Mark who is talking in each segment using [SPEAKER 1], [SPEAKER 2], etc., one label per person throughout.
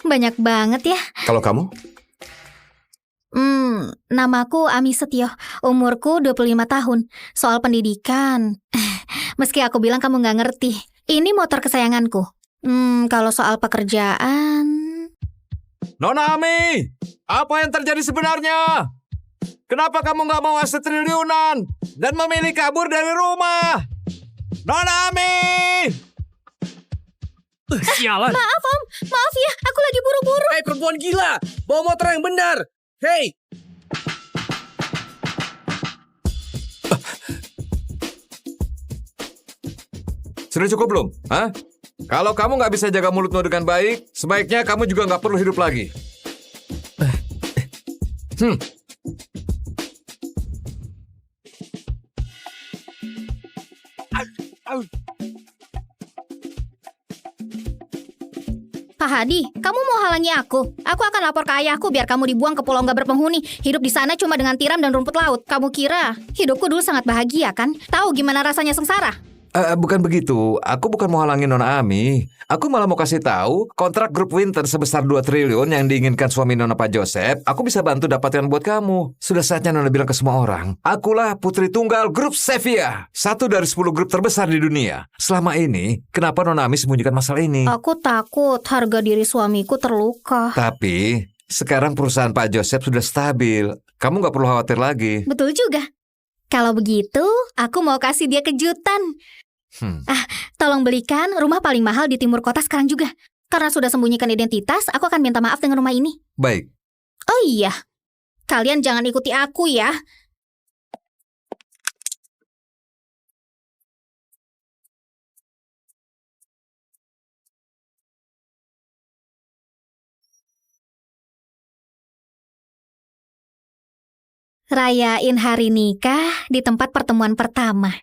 [SPEAKER 1] banyak banget ya.
[SPEAKER 2] Kalau kamu?
[SPEAKER 1] Namaku Ami Setio, umurku 25 tahun. Soal pendidikan, meski aku bilang kamu nggak ngerti, ini motor kesayanganku. Kalau soal pekerjaan...
[SPEAKER 3] Nona Ami, apa yang terjadi sebenarnya? Kenapa kamu nggak mau aset triliunan dan memilih kabur dari rumah? Nona Ami!
[SPEAKER 4] Sialan.
[SPEAKER 1] Maaf Om, maaf ya, aku lagi buru-buru.
[SPEAKER 4] Hei perempuan gila, bawa motor yang benar. Hei.
[SPEAKER 3] Sudah cukup belum? Hah? Kalau kamu nggak bisa jaga mulutmu dengan baik, sebaiknya kamu juga nggak perlu hidup lagi.
[SPEAKER 1] Pak Hadi, kamu mau halangi aku? Aku akan lapor ke ayahku biar kamu dibuang ke pulau nggak berpenghuni. Hidup di sana cuma dengan tiram dan rumput laut. Kamu kira hidupku dulu sangat bahagia kan? Tahu gimana rasanya sengsara?
[SPEAKER 3] Bukan begitu. Aku bukan mau halangin Nona Ami. Aku malah mau kasih tahu kontrak grup Winter sebesar 2 triliun yang diinginkan suami Nona Pak Joseph. Aku bisa bantu dapatkan buat kamu. Sudah saatnya Nona bilang ke semua orang. Akulah putri tunggal grup Sevilla. 1 dari 10 grup terbesar di dunia. Selama ini, kenapa Nona Ami sembunyikan masalah ini?
[SPEAKER 1] Aku takut harga diri suamiku terluka.
[SPEAKER 3] Tapi, sekarang perusahaan Pak Joseph sudah stabil. Kamu nggak perlu khawatir lagi.
[SPEAKER 1] Betul juga. Kalau begitu, aku mau kasih dia kejutan. Tolong belikan rumah paling mahal di timur kota sekarang juga. Karena sudah sembunyikan identitas, aku akan minta maaf dengan rumah ini.
[SPEAKER 3] Baik.
[SPEAKER 1] Oh iya, kalian jangan ikuti aku ya. Rayain hari nikah di tempat pertemuan pertama.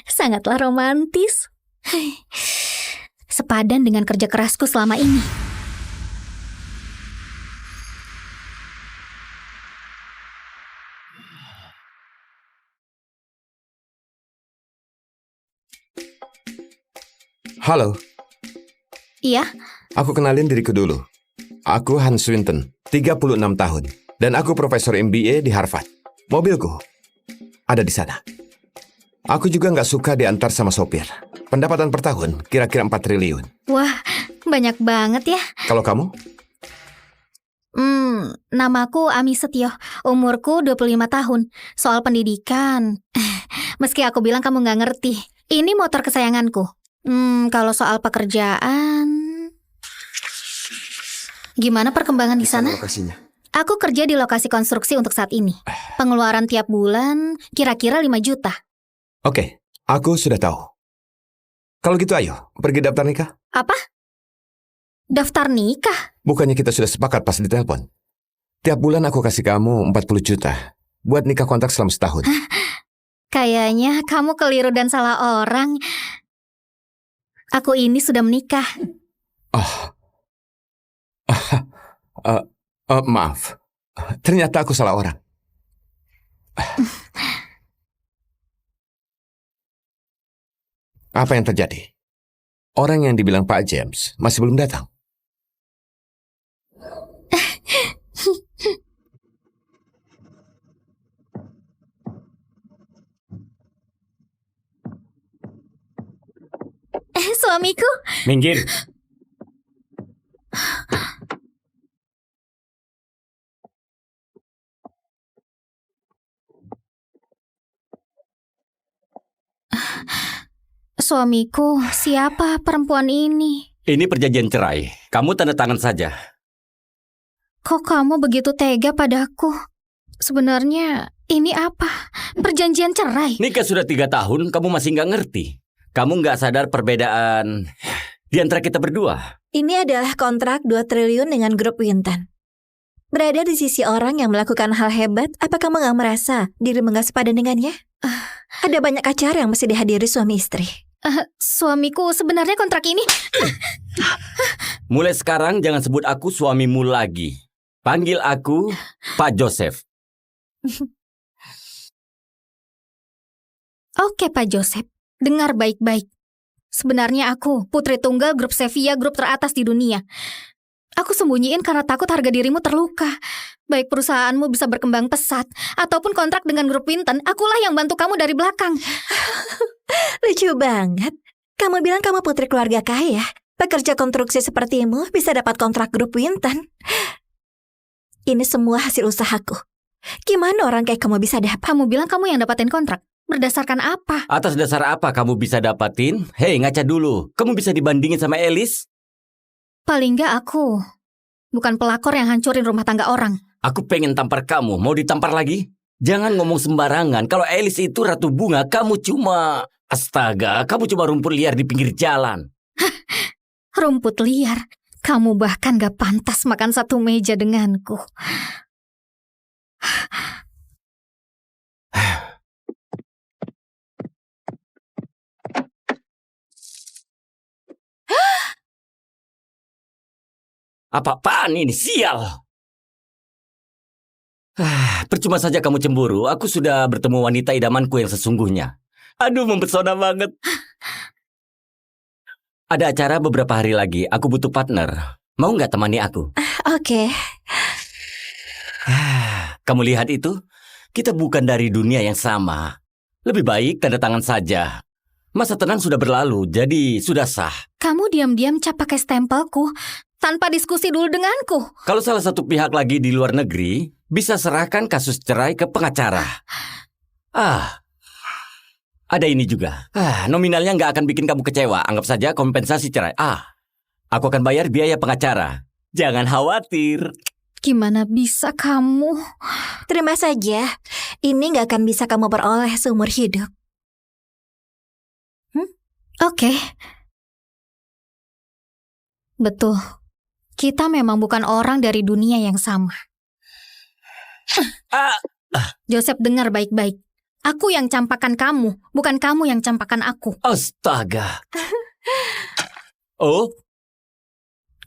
[SPEAKER 1] Sangatlah romantis. Sepadan dengan kerja kerasku selama ini.
[SPEAKER 2] Halo,
[SPEAKER 1] Iya,
[SPEAKER 2] aku kenalin diriku dulu. Aku Hans Swinton, 36 tahun. Dan aku profesor MBA di Harvard. Mobilku ada di sana. Aku juga nggak suka diantar sama sopir. Pendapatan per tahun kira-kira 4 triliun.
[SPEAKER 1] wah, banyak banget ya.
[SPEAKER 2] Kalau kamu?
[SPEAKER 1] Namaku Ami Setio, umurku 25 tahun. Soal pendidikan, meski aku bilang kamu nggak ngerti, ini motor kesayanganku. Kalau soal pekerjaan, gimana perkembangan di sana?
[SPEAKER 2] Lokasinya.
[SPEAKER 1] Aku kerja di lokasi konstruksi untuk saat ini. Pengeluaran tiap bulan kira-kira 5 juta.
[SPEAKER 2] Oke, aku sudah tahu. Kalau gitu ayo, pergi daftar nikah.
[SPEAKER 1] Apa? Daftar nikah?
[SPEAKER 2] Bukannya kita sudah sepakat pas ditelepon? Tiap bulan aku kasih kamu 40 juta buat nikah kontrak selama setahun.
[SPEAKER 1] Kayaknya kamu keliru dan salah orang. Aku ini sudah menikah.
[SPEAKER 2] Maaf. Ternyata aku salah orang. Apa yang terjadi? Orang yang dibilang Pak James masih belum datang.
[SPEAKER 1] Suamiku,
[SPEAKER 4] Minggir.
[SPEAKER 1] suamiku, siapa perempuan ini?
[SPEAKER 4] Ini perjanjian cerai. Kamu tanda tangan saja.
[SPEAKER 1] Kok kamu begitu tega padaku? Sebenarnya ini apa? Perjanjian cerai?
[SPEAKER 4] Nikah sudah 3 tahun, kamu masih nggak ngerti. Kamu nggak sadar perbedaan di antara kita berdua.
[SPEAKER 5] Ini adalah kontrak 2 triliun dengan grup Winton. Berada di sisi orang yang melakukan hal hebat, apa kamu nggak merasa dirimu nggak sepadan dengannya? Ada banyak acara yang mesti dihadiri suami istri.
[SPEAKER 1] Suamiku, sebenarnya kontrak ini...
[SPEAKER 4] Mulai sekarang jangan sebut aku suamimu lagi. Panggil aku Pak Joseph.
[SPEAKER 1] Oke Pak Joseph, dengar baik-baik. Sebenarnya aku putri tunggal grup Sevilla, grup teratas di dunia. Aku sembunyiin karena takut harga dirimu terluka. Baik perusahaanmu bisa berkembang pesat, ataupun kontrak dengan grup Winton, akulah yang bantu kamu dari belakang.
[SPEAKER 5] Lucu banget. Kamu bilang kamu putri keluarga kaya. Pekerja konstruksi sepertimu bisa dapat kontrak grup Winton. Ini semua hasil usahaku. Gimana orang kayak kamu bisa dapat?
[SPEAKER 1] Kamu bilang kamu yang dapatin kontrak. Berdasarkan apa?
[SPEAKER 4] Atas dasar apa kamu bisa dapatin? Hei, ngaca dulu. Kamu bisa dibandingin sama Elis?
[SPEAKER 1] Paling nggak aku bukan pelakor yang hancurin rumah tangga orang.
[SPEAKER 4] Aku pengen tampar kamu. Mau ditampar lagi? Jangan ngomong sembarangan. Kalau Elis itu ratu bunga, kamu cuma... Astaga, kamu cuma rumput liar di pinggir jalan.
[SPEAKER 1] Rumput liar. Kamu bahkan gak pantas makan satu meja denganku.
[SPEAKER 4] Apa-apaan ini? Sial! Percuma saja kamu cemburu. Aku sudah bertemu wanita idamanku yang sesungguhnya. Aduh, mempesona banget. Ada acara beberapa hari lagi. Aku butuh partner. Mau nggak temani aku?
[SPEAKER 5] Oke.
[SPEAKER 4] Kamu lihat itu? Kita bukan dari dunia yang sama. Lebih baik tanda tangan saja. Masa tenang sudah berlalu, jadi sudah sah.
[SPEAKER 1] Kamu diam-diam cap pakai stempelku tanpa diskusi dulu denganku.
[SPEAKER 4] Kalau salah satu pihak lagi di luar negeri, bisa serahkan kasus cerai ke pengacara. Ada ini juga. Nominalnya nggak akan bikin kamu kecewa. Anggap saja kompensasi cerai. Aku akan bayar biaya pengacara. Jangan khawatir.
[SPEAKER 1] Gimana bisa kamu?
[SPEAKER 5] Terima saja. Ini gak akan bisa kamu peroleh seumur hidup.
[SPEAKER 1] Oke. Betul. Kita memang bukan orang dari dunia yang sama. Joseph, dengar baik-baik. Aku yang campakan kamu, bukan kamu yang campakan aku.
[SPEAKER 4] Astaga. Oh,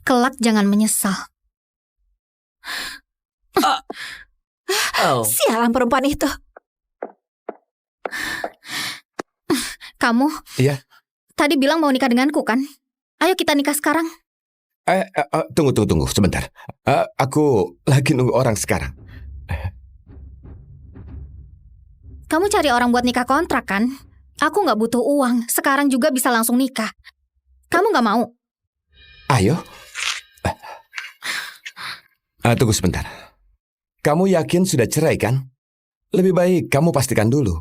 [SPEAKER 1] Kelak jangan menyesal.
[SPEAKER 5] Sialan perempuan itu.
[SPEAKER 1] Kamu?
[SPEAKER 2] Iya.
[SPEAKER 1] Tadi bilang mau nikah denganku kan? Ayo kita nikah sekarang.
[SPEAKER 2] Tunggu sebentar. Aku lagi nunggu orang sekarang.
[SPEAKER 1] Kamu cari orang buat nikah kontrak kan? Aku gak butuh uang. Sekarang juga bisa langsung nikah. Kamu gak mau?
[SPEAKER 2] Ayo. Tunggu sebentar. Kamu yakin sudah cerai kan? Lebih baik kamu pastikan dulu.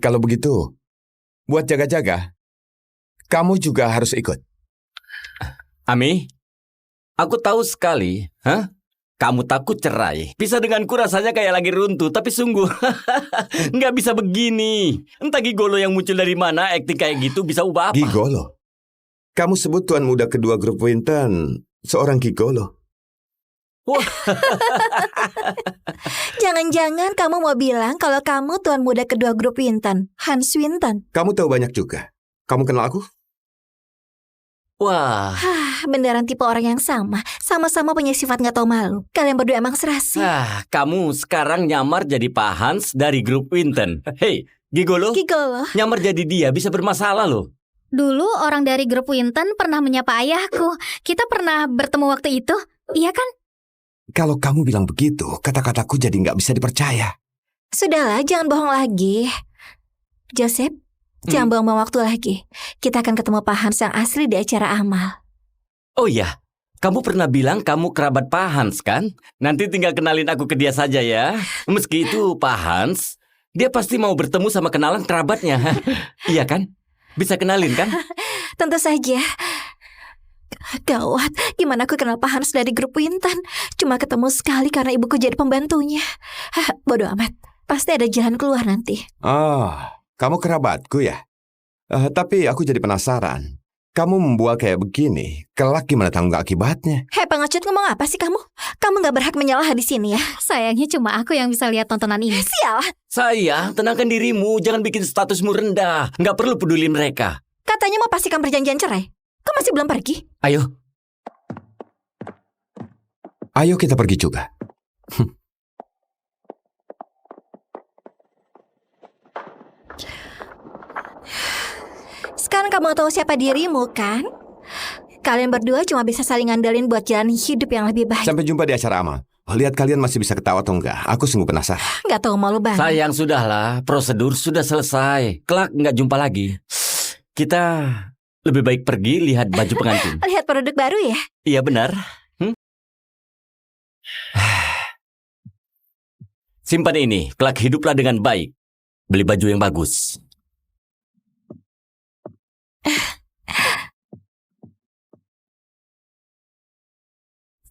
[SPEAKER 2] Kalau begitu, buat jaga-jaga, kamu juga harus ikut.
[SPEAKER 4] Ami, aku tahu sekali. Kamu takut cerai. Bisa denganku rasanya kayak lagi runtuh, tapi sungguh nggak bisa begini. Entah gigolo yang muncul dari mana, akting kayak gitu bisa ubah apa?
[SPEAKER 2] Gigolo? Kamu sebut tuan muda kedua grup Winton seorang gigolo.
[SPEAKER 5] Jangan-jangan kamu mau bilang kalau kamu tuan muda kedua grup Winton, Hans Winton.
[SPEAKER 2] Kamu tahu banyak juga. Kamu kenal aku?
[SPEAKER 4] Wah,
[SPEAKER 5] Beneran tipe orang yang sama. Sama-sama punya sifat gak tahu malu. Kalian berdua emang serasi.
[SPEAKER 4] kamu sekarang nyamar jadi Pak Hans dari grup Winton. Hei, gigolo,
[SPEAKER 5] Gigolo.
[SPEAKER 4] nyamar jadi dia bisa bermasalah loh.
[SPEAKER 1] Dulu orang dari grup Winton pernah menyapa ayahku. Kita pernah bertemu waktu itu. Iya kan?
[SPEAKER 2] Kalau kamu bilang begitu, kata-kataku jadi nggak bisa dipercaya.
[SPEAKER 5] Sudahlah, jangan bohong lagi. Joseph, jangan buang-buang waktu lagi. Kita akan ketemu Pak Hans yang asli di acara amal.
[SPEAKER 4] Oh iya, kamu pernah bilang kamu kerabat Pak Hans kan? Nanti tinggal kenalin aku ke dia saja ya. Meski itu Pak Hans, dia pasti mau bertemu sama kenalan kerabatnya. Iya kan? Bisa kenalin kan?
[SPEAKER 5] Tentu saja. Gawat, gimana aku kenal Pak Hans dari grup Winton? Cuma ketemu sekali karena ibuku jadi pembantunya. Bodoh amat, pasti ada jalan keluar nanti.
[SPEAKER 2] Kamu kerabatku ya? Tapi aku jadi penasaran. Kamu membual kayak begini, kelak gimana tanggung akibatnya?
[SPEAKER 5] Hei pengecut, ngomong apa sih kamu? Kamu gak berhak menyalah di sini ya.
[SPEAKER 1] Sayangnya cuma aku yang bisa lihat tontonan ini.
[SPEAKER 5] Sial,
[SPEAKER 4] Sayang, tenangkan dirimu, jangan bikin statusmu rendah. Nggak perlu peduli mereka.
[SPEAKER 5] katanya mau pastikan perjanjian cerai. Kok masih belum pergi?
[SPEAKER 2] Ayo kita pergi juga.
[SPEAKER 5] Sekarang kamu tahu siapa dirimu kan? Kalian berdua cuma bisa saling ngandelin buat jalani hidup yang lebih baik.
[SPEAKER 2] Sampai jumpa di acara amal. Lihat kalian masih bisa ketawa atau enggak. Aku sungguh penasaran.
[SPEAKER 5] Nggak tahu malu banget.
[SPEAKER 4] Sayang, sudahlah. Prosedur sudah selesai. Kelak nggak jumpa lagi. Kita lebih baik pergi lihat baju pengantin.
[SPEAKER 5] Lihat produk baru ya?
[SPEAKER 4] Iya benar. Simpan ini. Kelak hiduplah dengan baik. Beli baju yang bagus.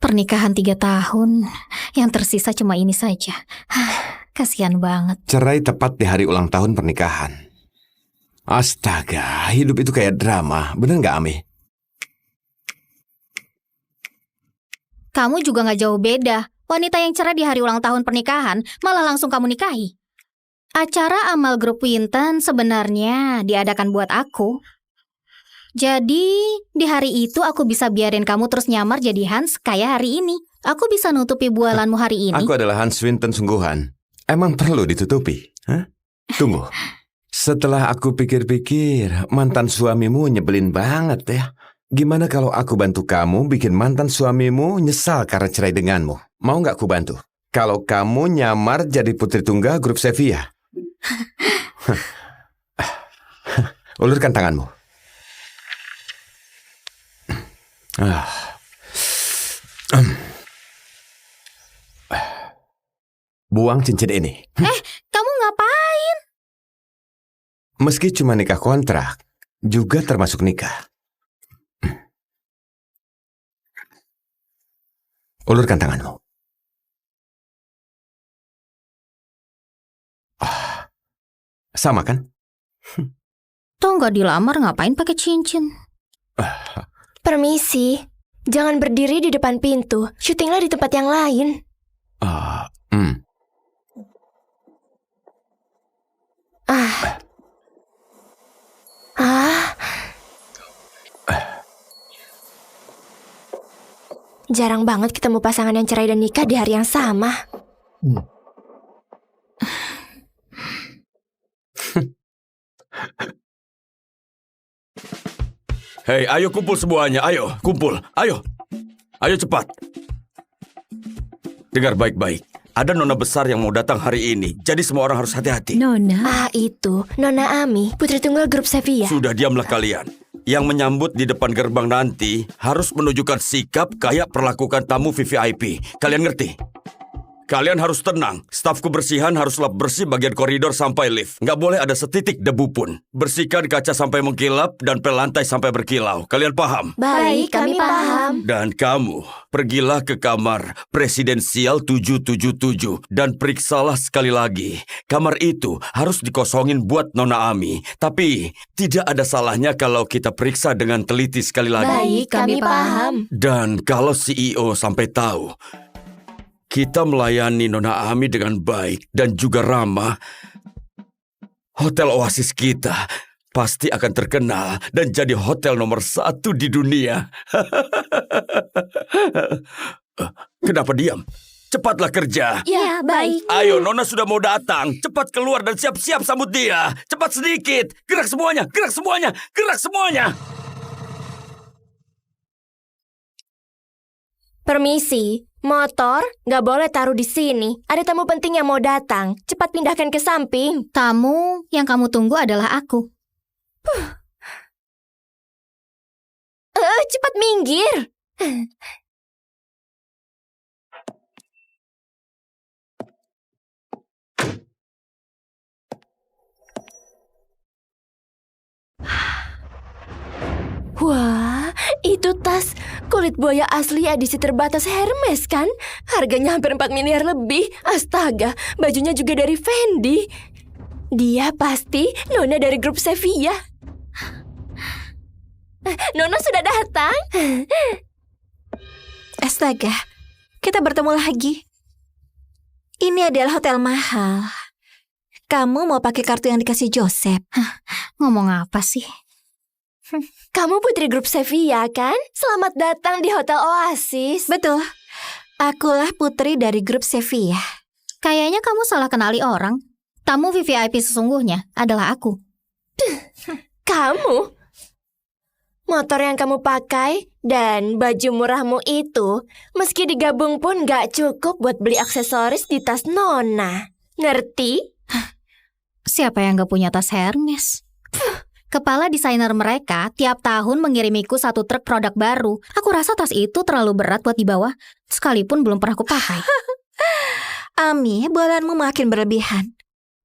[SPEAKER 1] Pernikahan 3 tahun, yang tersisa cuma ini saja. Kasihan banget.
[SPEAKER 2] Cerai tepat di hari ulang tahun pernikahan. Astaga, hidup itu kayak drama. Bener nggak, Ami?
[SPEAKER 1] Kamu juga gak jauh beda. Wanita yang cerai di hari ulang tahun pernikahan malah langsung kamu nikahi. Acara amal grup Winton sebenarnya diadakan buat aku. Jadi, di hari itu aku bisa biarin kamu terus nyamar jadi Hans kayak hari ini. Aku bisa nutupi bualanmu hari ini.
[SPEAKER 2] Aku adalah Hans Winton sungguhan. Emang perlu ditutupi? Hah? Tunggu. Setelah aku pikir-pikir, mantan suamimu nyebelin banget ya. Gimana kalau aku bantu kamu bikin mantan suamimu nyesal karena cerai denganmu? Mau nggak aku bantu? Kalau kamu nyamar jadi putri tunggal grup Sevilla. Ulurkan tanganmu. Buang cincin ini.
[SPEAKER 1] Kamu ngapain?
[SPEAKER 2] Meski cuma nikah kontrak, juga termasuk nikah. Ulurkan tanganmu. Sama kan?
[SPEAKER 1] Toh nggak dilamar ngapain pakai cincin?
[SPEAKER 6] Permisi, jangan berdiri di depan pintu. Syutinglah di tempat yang lain. Jarang banget ketemu pasangan yang cerai dan nikah di hari yang sama.
[SPEAKER 7] Hei, ayo kumpul semuanya, ayo, kumpul, ayo. Ayo cepat. Dengar baik-baik, ada nona besar yang mau datang hari ini, jadi semua orang harus hati-hati.
[SPEAKER 6] Itu Nona Ami, putri tunggal grup Sevilla.
[SPEAKER 7] Sudah diamlah kalian. Yang menyambut di depan gerbang nanti harus menunjukkan sikap kayak perlakukan tamu VVIP. Kalian ngerti? Kalian harus tenang. Staf kebersihan harus lap bersih bagian koridor sampai lift. Nggak boleh ada setitik debu pun. Bersihkan kaca sampai mengkilap dan pel lantai sampai berkilau. Kalian paham?
[SPEAKER 6] Baik, kami paham.
[SPEAKER 7] Dan kamu, pergilah ke kamar presidensial 777 dan periksalah sekali lagi. Kamar itu harus dikosongin buat Nona Ami. Tapi, tidak ada salahnya kalau kita periksa dengan teliti sekali lagi.
[SPEAKER 6] Baik, kami paham.
[SPEAKER 7] Dan kalau CEO sampai tahu kita melayani Nona Ami dengan baik dan juga ramah, Hotel Oasis kita pasti akan terkenal dan jadi hotel nomor 1 di dunia. Kenapa diam? Cepatlah kerja.
[SPEAKER 6] Ya, baik.
[SPEAKER 7] Ayo, Nona sudah mau datang. Cepat keluar dan siap-siap sambut dia. Cepat sedikit. Gerak semuanya, gerak semuanya, gerak semuanya.
[SPEAKER 6] Permisi, motor nggak boleh taruh di sini. Ada tamu penting yang mau datang. Cepat pindahkan ke samping.
[SPEAKER 1] Tamu yang kamu tunggu adalah aku.
[SPEAKER 6] Cepat minggir. Wah, itu tas kulit buaya asli edisi terbatas Hermes kan? Harganya hampir 4 miliar lebih. Astaga, bajunya juga dari Fendi. Dia pasti Nona dari grup Sevilla. Nona sudah datang.
[SPEAKER 5] Astaga, kita bertemu lagi. Ini adalah hotel mahal. Kamu mau pakai kartu yang dikasih Joseph?
[SPEAKER 1] Ngomong apa sih?
[SPEAKER 6] Kamu putri grup Sevilla kan? Selamat datang di Hotel Oasis.
[SPEAKER 5] Betul. Akulah putri dari grup Sevilla.
[SPEAKER 1] Kayaknya kamu salah kenali orang. Tamu VVIP sesungguhnya adalah aku.
[SPEAKER 6] Kamu? motor yang kamu pakai, dan baju murahmu itu, meski digabung pun gak cukup buat beli aksesoris di tas Nona. Ngerti?
[SPEAKER 1] Siapa yang gak punya tas Hermes? Kepala desainer mereka tiap tahun mengirimiku 1 truk produk baru. Aku rasa tas itu terlalu berat buat dibawa, sekalipun belum pernah kupakai.
[SPEAKER 5] Ami, bualanmu makin berlebihan.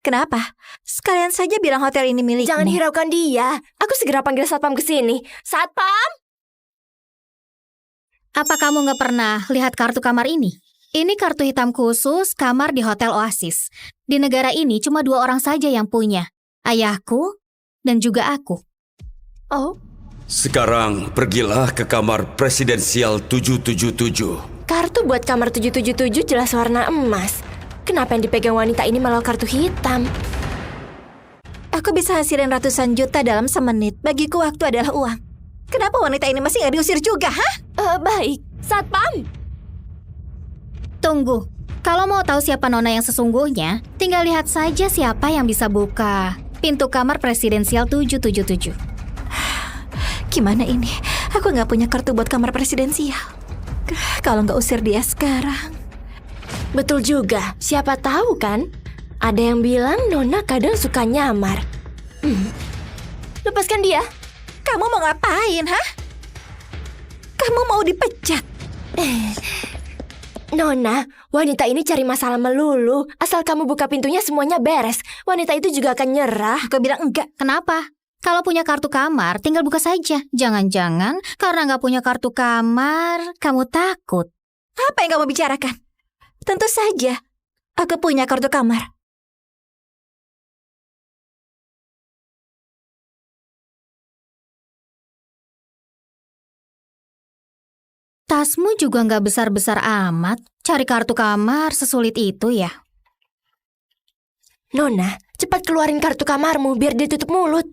[SPEAKER 5] Kenapa? Sekalian saja bilang hotel ini milikmu.
[SPEAKER 6] Jangan hiraukan dia. Aku segera panggil satpam ke sini. Satpam!
[SPEAKER 1] Apa kamu gak pernah lihat kartu kamar ini? Ini kartu hitam khusus kamar di Hotel Oasis. Di negara ini cuma 2 orang saja yang punya. Ayahku dan juga aku.
[SPEAKER 6] Oh,
[SPEAKER 7] Sekarang pergilah ke kamar presidensial 777.
[SPEAKER 6] kartu buat kamar 777 jelas warna emas. Kenapa yang dipegang wanita ini malah kartu hitam?
[SPEAKER 5] Aku bisa hasilin ratusan juta dalam semenit. Bagiku waktu adalah uang. Kenapa wanita ini masih gak diusir juga, hah?
[SPEAKER 6] Baik, satpam.
[SPEAKER 1] Tunggu, kalau mau tahu siapa Nona yang sesungguhnya, tinggal lihat saja siapa yang bisa buka pintu kamar presidensial 777.
[SPEAKER 5] Gimana ini? Aku gak punya kartu buat kamar presidensial. Kalau gak usir dia sekarang.
[SPEAKER 6] Betul juga, siapa tahu kan? Ada yang bilang Nona kadang suka nyamar. Lepaskan dia.
[SPEAKER 5] Kamu mau ngapain, hah? Kamu mau dipecat?
[SPEAKER 6] Nona, wanita ini cari masalah melulu. Asal kamu buka pintunya semuanya beres. Wanita itu juga akan nyerah.
[SPEAKER 5] Aku bilang enggak.
[SPEAKER 1] Kenapa? Kalau punya kartu kamar, tinggal buka saja. Jangan-jangan karena nggak punya kartu kamar, kamu takut.
[SPEAKER 5] Apa yang kamu bicarakan? Tentu saja. Aku punya kartu kamar.
[SPEAKER 1] Tasmu juga nggak besar-besar amat. Cari kartu kamar sesulit itu ya?
[SPEAKER 6] Nona, cepat keluarin kartu kamarmu biar dia tutup mulut.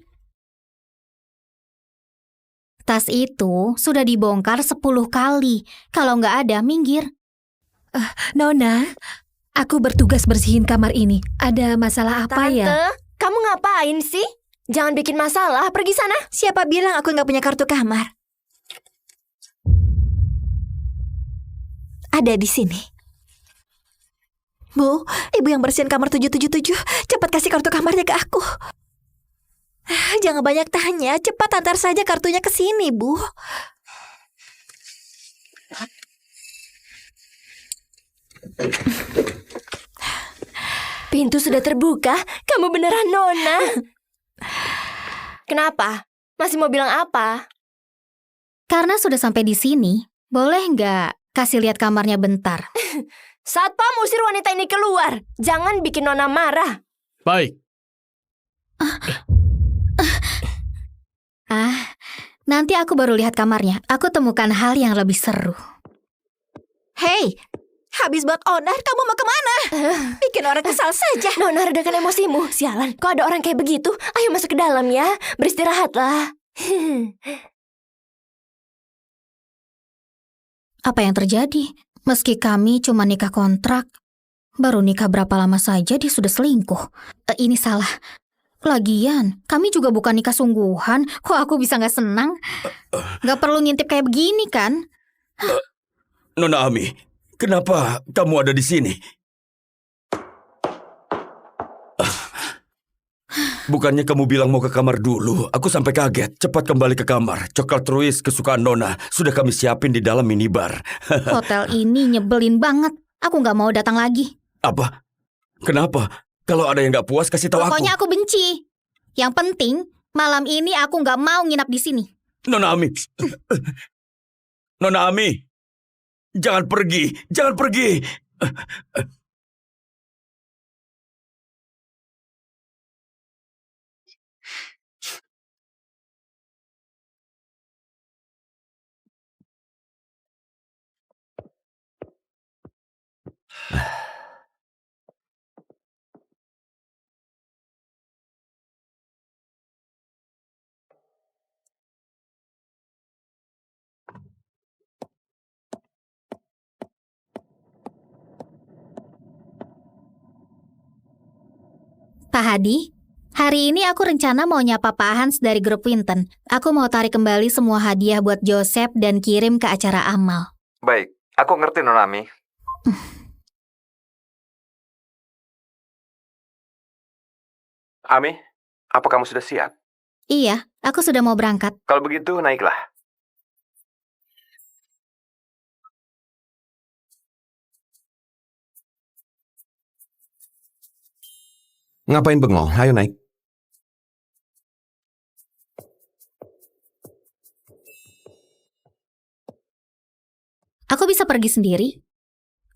[SPEAKER 1] Tas itu sudah dibongkar 10 kali. Kalau nggak ada, minggir.
[SPEAKER 8] Nona, aku bertugas bersihin kamar ini. Ada masalah apa
[SPEAKER 6] Tante,
[SPEAKER 8] ya?
[SPEAKER 6] kamu ngapain sih? Jangan bikin masalah, pergi sana.
[SPEAKER 5] Siapa bilang aku nggak punya kartu kamar? Ada di sini. Bu, ibu yang bersihin kamar 777, cepat kasih kartu kamarnya ke aku. Jangan banyak tanya, cepat antar saja kartunya ke sini, Bu.
[SPEAKER 6] Pintu sudah terbuka, kamu beneran Nona. Kenapa? Masih mau bilang apa?
[SPEAKER 1] Karena sudah sampai di sini, boleh nggak kasih lihat kamarnya bentar?
[SPEAKER 6] Satpam usir wanita ini keluar. Jangan bikin Nona marah.
[SPEAKER 9] Baik,
[SPEAKER 1] Nanti aku baru lihat kamarnya. Aku temukan hal yang lebih seru.
[SPEAKER 5] Hei, habis buat onar, kamu mau kemana? Bikin orang kesal saja.
[SPEAKER 6] Nona, redakan emosimu. Sialan, kok ada orang kayak begitu? Ayo masuk ke dalam ya. Beristirahatlah.
[SPEAKER 1] Apa yang terjadi? Meski kami cuma nikah kontrak, baru nikah berapa lama saja dia sudah selingkuh. Ini salah. Lagian, kami juga bukan nikah sungguhan. Kok aku bisa nggak senang? Nggak perlu ngintip kayak begini kan?
[SPEAKER 7] Nona Ami, kenapa kamu ada di sini? Bukannya kamu bilang mau ke kamar dulu? Aku sampai kaget. Cepat kembali ke kamar. Coklat Ruiz kesukaan Nona sudah kami siapin di dalam minibar.
[SPEAKER 1] Hotel ini nyebelin banget. Aku nggak mau datang lagi.
[SPEAKER 7] Apa? Kenapa? Kalau ada yang nggak puas, kasih tahu aku.
[SPEAKER 1] Pokoknya aku benci. Yang penting, malam ini aku nggak mau nginap di sini.
[SPEAKER 7] Nona Ami. Nona Ami. Jangan pergi. Jangan pergi.
[SPEAKER 1] Pak Hadi, Hari ini aku rencana mau nyapa Pak Hans dari grup Winton. Aku mau tarik kembali semua hadiah buat Joseph dan kirim ke acara amal.
[SPEAKER 3] Baik, aku ngerti Nona Ami.
[SPEAKER 2] Ami, apa kamu sudah siap?
[SPEAKER 1] Iya, aku sudah mau berangkat.
[SPEAKER 2] Kalau begitu, naiklah. Ngapain bengong? Ayo naik.
[SPEAKER 1] Aku bisa pergi sendiri.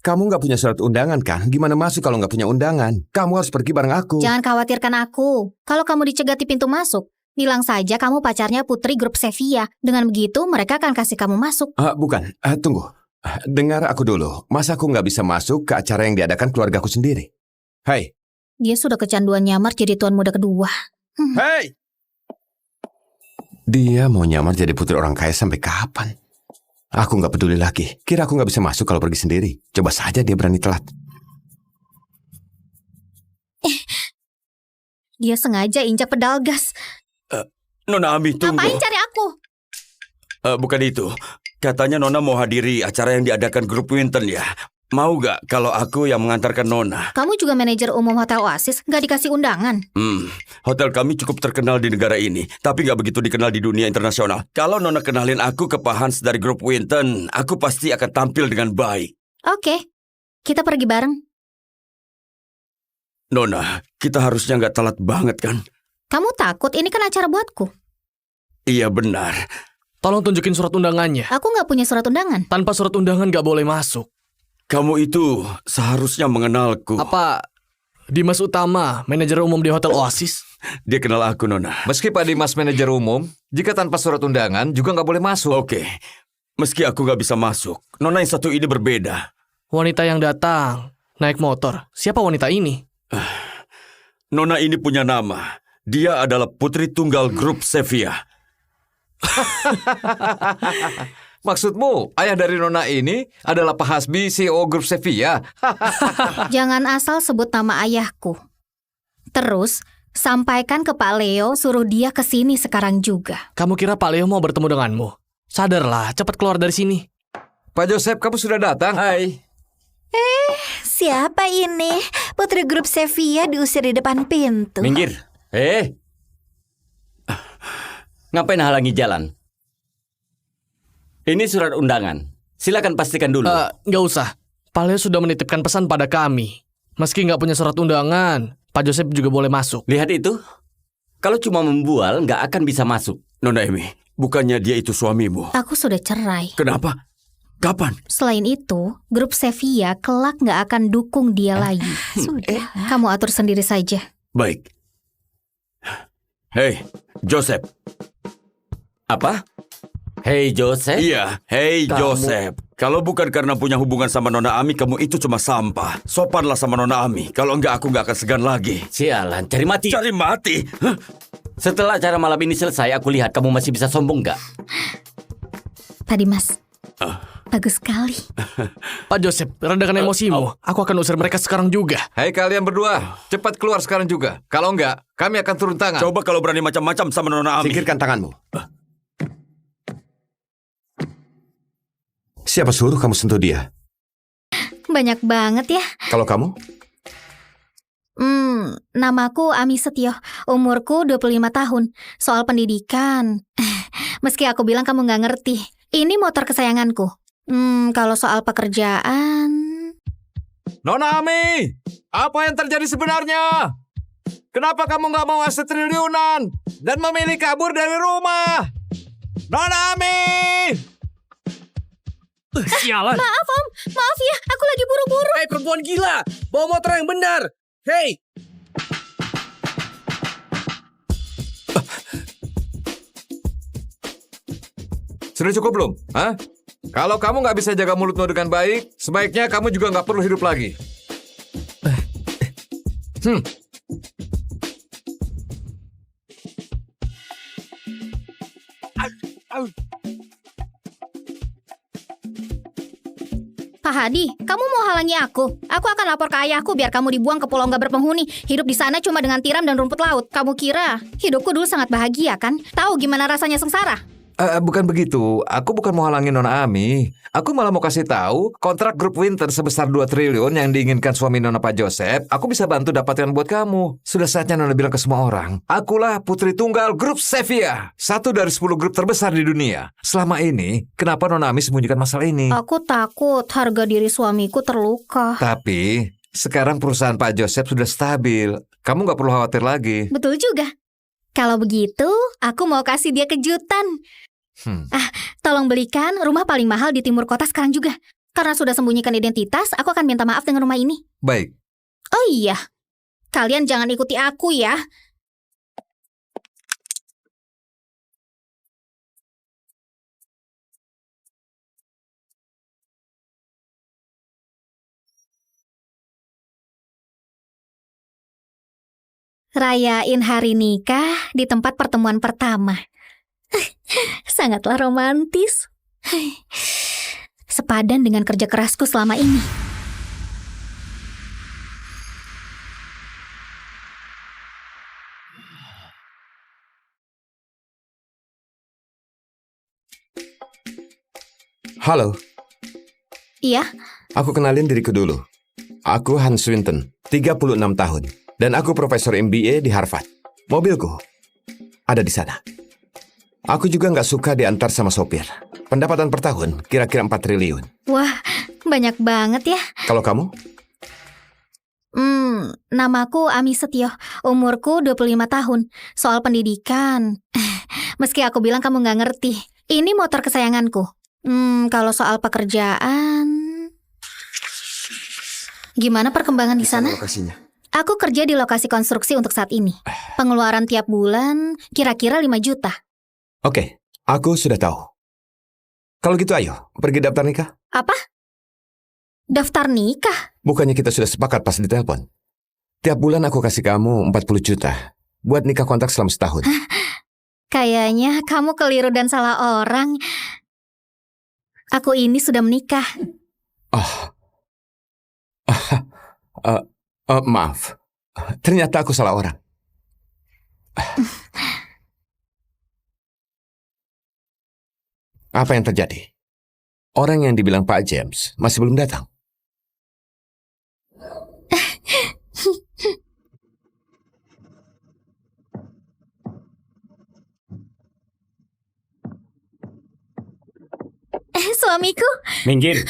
[SPEAKER 2] Kamu nggak punya surat undangan kan? Gimana masuk kalau nggak punya undangan? Kamu harus pergi bareng aku.
[SPEAKER 1] Jangan khawatirkan aku. Kalau kamu dicegat di pintu masuk, bilang saja kamu pacarnya putri grup Sevilla. Dengan begitu, mereka akan kasih kamu masuk.
[SPEAKER 2] Bukan, tunggu. Dengar aku dulu. Masa aku nggak bisa masuk ke acara yang diadakan keluargaku sendiri? Hai.
[SPEAKER 1] Dia sudah kecanduan nyamar jadi tuan muda kedua.
[SPEAKER 2] Hei! Dia mau nyamar jadi putri orang kaya sampai kapan? Aku nggak peduli lagi. Kira aku nggak bisa masuk kalau pergi sendiri. Coba saja dia berani telat.
[SPEAKER 1] Dia sengaja injak pedal gas.
[SPEAKER 7] Nona Ami, tunggu.
[SPEAKER 1] Ngapain cari aku?
[SPEAKER 7] Bukan itu. Katanya Nona mau hadiri acara yang diadakan grup Winton ya. Mau gak kalau aku yang mengantarkan Nona?
[SPEAKER 1] Kamu juga manajer umum Hotel Oasis, nggak dikasih undangan.
[SPEAKER 7] Hotel kami cukup terkenal di negara ini, tapi gak begitu dikenal di dunia internasional. Kalau Nona kenalin aku ke Pak Hans dari grup Winton, aku pasti akan tampil dengan baik.
[SPEAKER 1] Oke, kita pergi bareng.
[SPEAKER 7] Nona, kita harusnya gak telat banget kan?
[SPEAKER 1] Kamu takut? Ini kan acara buatku.
[SPEAKER 7] Iya benar.
[SPEAKER 9] Tolong tunjukin surat undangannya.
[SPEAKER 1] Aku nggak punya surat undangan.
[SPEAKER 9] Tanpa surat undangan gak boleh masuk.
[SPEAKER 7] Kamu itu seharusnya mengenalku.
[SPEAKER 9] Apa Dimas Utama, manajer umum di Hotel Oasis?
[SPEAKER 7] Dia kenal aku, Nona.
[SPEAKER 3] Meski Pak Dimas manajer umum, jika tanpa surat undangan juga nggak boleh masuk.
[SPEAKER 7] Oke, meski aku gak bisa masuk, Nona yang satu ini berbeda.
[SPEAKER 9] Wanita yang datang naik motor. Siapa wanita ini?
[SPEAKER 7] Nona ini punya nama. Dia adalah putri tunggal grup Sevilla.
[SPEAKER 3] Maksudmu, ayah dari Nona ini adalah Pak Hasbi, CEO grup Sevilla?
[SPEAKER 1] Jangan asal sebut nama ayahku. Terus, sampaikan ke Pak Leo suruh dia ke sini sekarang juga.
[SPEAKER 9] Kamu kira Pak Leo mau bertemu denganmu? Sadarlah, cepat keluar dari sini.
[SPEAKER 3] Pak Joseph, kamu sudah datang?
[SPEAKER 4] Hai.
[SPEAKER 5] Siapa ini? Putri grup Sevilla diusir di depan pintu.
[SPEAKER 4] Minggir. Ngapain halangi jalan? Ini surat undangan. Silakan pastikan dulu.
[SPEAKER 9] Nggak usah. Pak Leo sudah menitipkan pesan pada kami. Meski nggak punya surat undangan, Pak Joseph juga boleh masuk.
[SPEAKER 4] Lihat itu. Kalau cuma membual, nggak akan bisa masuk.
[SPEAKER 7] Nona Emi, bukannya dia itu suamimu?
[SPEAKER 1] Aku sudah cerai.
[SPEAKER 7] Kenapa? Kapan?
[SPEAKER 1] Selain itu, grup Sevilla kelak nggak akan dukung dia lagi.
[SPEAKER 5] Sudah.
[SPEAKER 1] Kamu atur sendiri saja.
[SPEAKER 7] Baik. Hei, Joseph.
[SPEAKER 4] Apa? Hei Joseph.
[SPEAKER 7] Iya, hei
[SPEAKER 4] Kamu-
[SPEAKER 7] Joseph. Kalau bukan karena punya hubungan sama Nona Ami, kamu itu cuma sampah. Sopanlah sama Nona Ami. Kalau enggak, aku enggak akan segan lagi.
[SPEAKER 4] Sialan, cari mati.
[SPEAKER 7] Cari mati? Hah?
[SPEAKER 4] Setelah acara malam ini selesai, aku lihat kamu masih bisa sombong nggak?
[SPEAKER 1] Pak Dimas, bagus sekali.
[SPEAKER 9] Pak Joseph, redakan emosimu. Aku akan usir mereka sekarang juga.
[SPEAKER 3] Hai kalian berdua, cepat keluar sekarang juga. Kalau enggak, kami akan turun tangan.
[SPEAKER 7] Coba kalau berani macam-macam sama Nona Ami.
[SPEAKER 2] Singkirkan tanganmu. Siapa suruh kamu sentuh dia?
[SPEAKER 1] Banyak banget ya.
[SPEAKER 2] Kalau kamu?
[SPEAKER 1] Namaku Ami Setio. Umurku 25 tahun. Soal pendidikan, meski aku bilang kamu nggak ngerti. Ini motor kesayanganku. Kalau soal pekerjaan...
[SPEAKER 3] Nona Ami, apa yang terjadi sebenarnya? Kenapa kamu nggak mau aset triliunan dan memilih kabur dari rumah? Nona Ami!
[SPEAKER 9] Sialan.
[SPEAKER 1] Maaf Om, maaf ya, aku lagi buru-buru.
[SPEAKER 9] Hei perempuan gila, bawa motor yang benar. Hei.
[SPEAKER 3] Sudah cukup belum? Hah? Kalau kamu nggak bisa jaga mulutmu dengan baik, sebaiknya kamu juga nggak perlu hidup lagi.
[SPEAKER 1] Pak Hadi, kamu mau halangi aku? Aku akan lapor ke ayahku biar kamu dibuang ke pulau nggak berpenghuni. Hidup di sana cuma dengan tiram dan rumput laut. Kamu kira hidupku dulu sangat bahagia kan? Tahu gimana rasanya sengsara?
[SPEAKER 3] Bukan begitu. Aku bukan mau halangin Nona Ami. Aku malah mau kasih tahu kontrak grup Winter sebesar 2 triliun yang diinginkan suami Nona Pak Joseph. Aku bisa bantu dapatkan buat kamu. Sudah saatnya Nona bilang ke semua orang. Akulah putri tunggal grup Sevilla. 1 dari 10 grup terbesar di dunia. Selama ini, kenapa Nona Ami sembunyikan masalah ini?
[SPEAKER 1] Aku takut harga diri suamiku terluka.
[SPEAKER 3] Tapi, sekarang perusahaan Pak Joseph sudah stabil. Kamu nggak perlu khawatir lagi.
[SPEAKER 1] Betul juga. Kalau begitu, aku mau kasih dia kejutan. Tolong belikan rumah paling mahal di timur kota sekarang juga. Karena sudah sembunyikan identitas, aku akan minta maaf dengan rumah ini.
[SPEAKER 3] Baik.
[SPEAKER 1] Oh iya, kalian jangan ikuti aku ya. Rayain hari nikah di tempat pertemuan pertama. Sangatlah romantis. Sepadan dengan kerja kerasku selama ini.
[SPEAKER 2] Halo,
[SPEAKER 1] Iya,
[SPEAKER 2] aku kenalin diriku dulu. Aku Hans Swinton, 36 tahun. Dan aku profesor MBA di Harvard. Mobilku ada di sana. Aku juga nggak suka diantar sama sopir. Pendapatan per tahun kira-kira 4 triliun.
[SPEAKER 1] wah, banyak banget ya.
[SPEAKER 2] Kalau kamu?
[SPEAKER 1] Namaku Ami Setio. Umurku 25 tahun. Soal pendidikan, meski aku bilang kamu nggak ngerti. Ini motor kesayanganku. Kalau soal pekerjaan, gimana perkembangan di sana?
[SPEAKER 2] Lokasinya.
[SPEAKER 1] Aku kerja di lokasi konstruksi untuk saat ini. Pengeluaran tiap bulan kira-kira 5 juta.
[SPEAKER 2] Oke, aku sudah tahu. Kalau gitu ayo, pergi daftar nikah.
[SPEAKER 1] Apa? Daftar nikah?
[SPEAKER 2] Bukannya kita sudah sepakat pas ditelepon? Tiap bulan aku kasih kamu 40 juta buat nikah kontrak selama setahun.
[SPEAKER 1] Kayaknya kamu keliru dan salah orang. Aku ini sudah menikah.
[SPEAKER 2] Maaf. Ternyata aku salah orang. Apa yang terjadi? Orang yang dibilang Pak James masih belum datang.
[SPEAKER 1] Suamiku,
[SPEAKER 4] Minggir.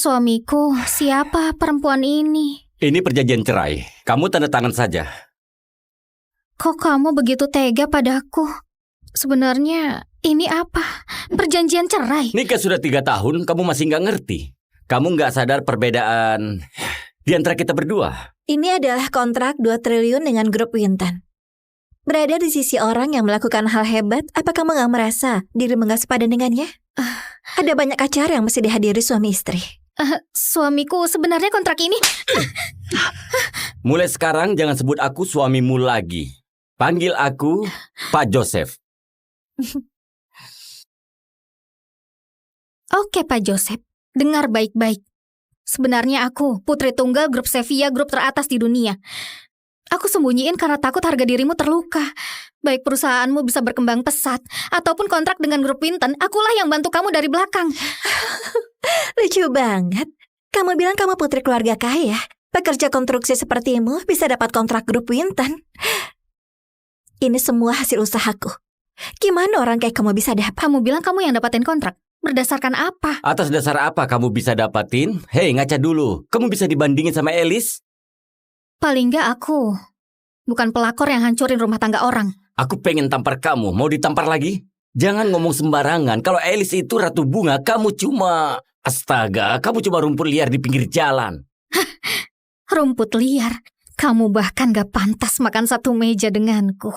[SPEAKER 1] suamiku, siapa perempuan ini?
[SPEAKER 4] Ini perjanjian cerai. Kamu tanda tangan saja.
[SPEAKER 1] Kok kamu begitu tega padaku? Sebenarnya ini apa? Perjanjian cerai?
[SPEAKER 4] Nikah sudah 3 tahun, kamu masih nggak ngerti. Kamu nggak sadar perbedaan di antara kita berdua.
[SPEAKER 5] Ini adalah kontrak 2 triliun dengan grup Winton. Berada di sisi orang yang melakukan hal hebat, apa kamu nggak merasa dirimu nggak sepadan dengannya? Ada banyak acara yang mesti dihadiri suami istri.
[SPEAKER 1] Suamiku, sebenarnya kontrak ini...
[SPEAKER 4] Mulai sekarang jangan sebut aku suamimu lagi. Panggil aku Pak Joseph.
[SPEAKER 1] Oke, Pak Joseph. Dengar baik-baik. Sebenarnya aku putri tunggal grup Sevilla, grup teratas di dunia. Aku sembunyiin karena takut harga dirimu terluka. Baik perusahaanmu bisa berkembang pesat, ataupun kontrak dengan grup Winton, akulah yang bantu kamu dari belakang.
[SPEAKER 5] Lucu banget. Kamu bilang kamu putri keluarga kaya. Pekerja konstruksi sepertimu bisa dapat kontrak grup Winton. Ini semua hasil usahaku. Gimana orang kayak kamu bisa dapat?
[SPEAKER 1] Kamu bilang kamu yang dapatin kontrak. Berdasarkan apa?
[SPEAKER 4] Atas dasar apa kamu bisa dapatin? Hei, ngaca dulu. Kamu bisa dibandingin sama Alice?
[SPEAKER 1] Paling nggak aku bukan pelakor yang hancurin rumah tangga orang.
[SPEAKER 4] Aku pengen tampar kamu. Mau ditampar lagi? Jangan ngomong sembarangan. Kalau Alice itu ratu bunga, kamu cuma... Astaga, kamu cuma rumput liar di pinggir jalan.
[SPEAKER 1] Rumput liar? Kamu bahkan gak pantas makan satu meja denganku.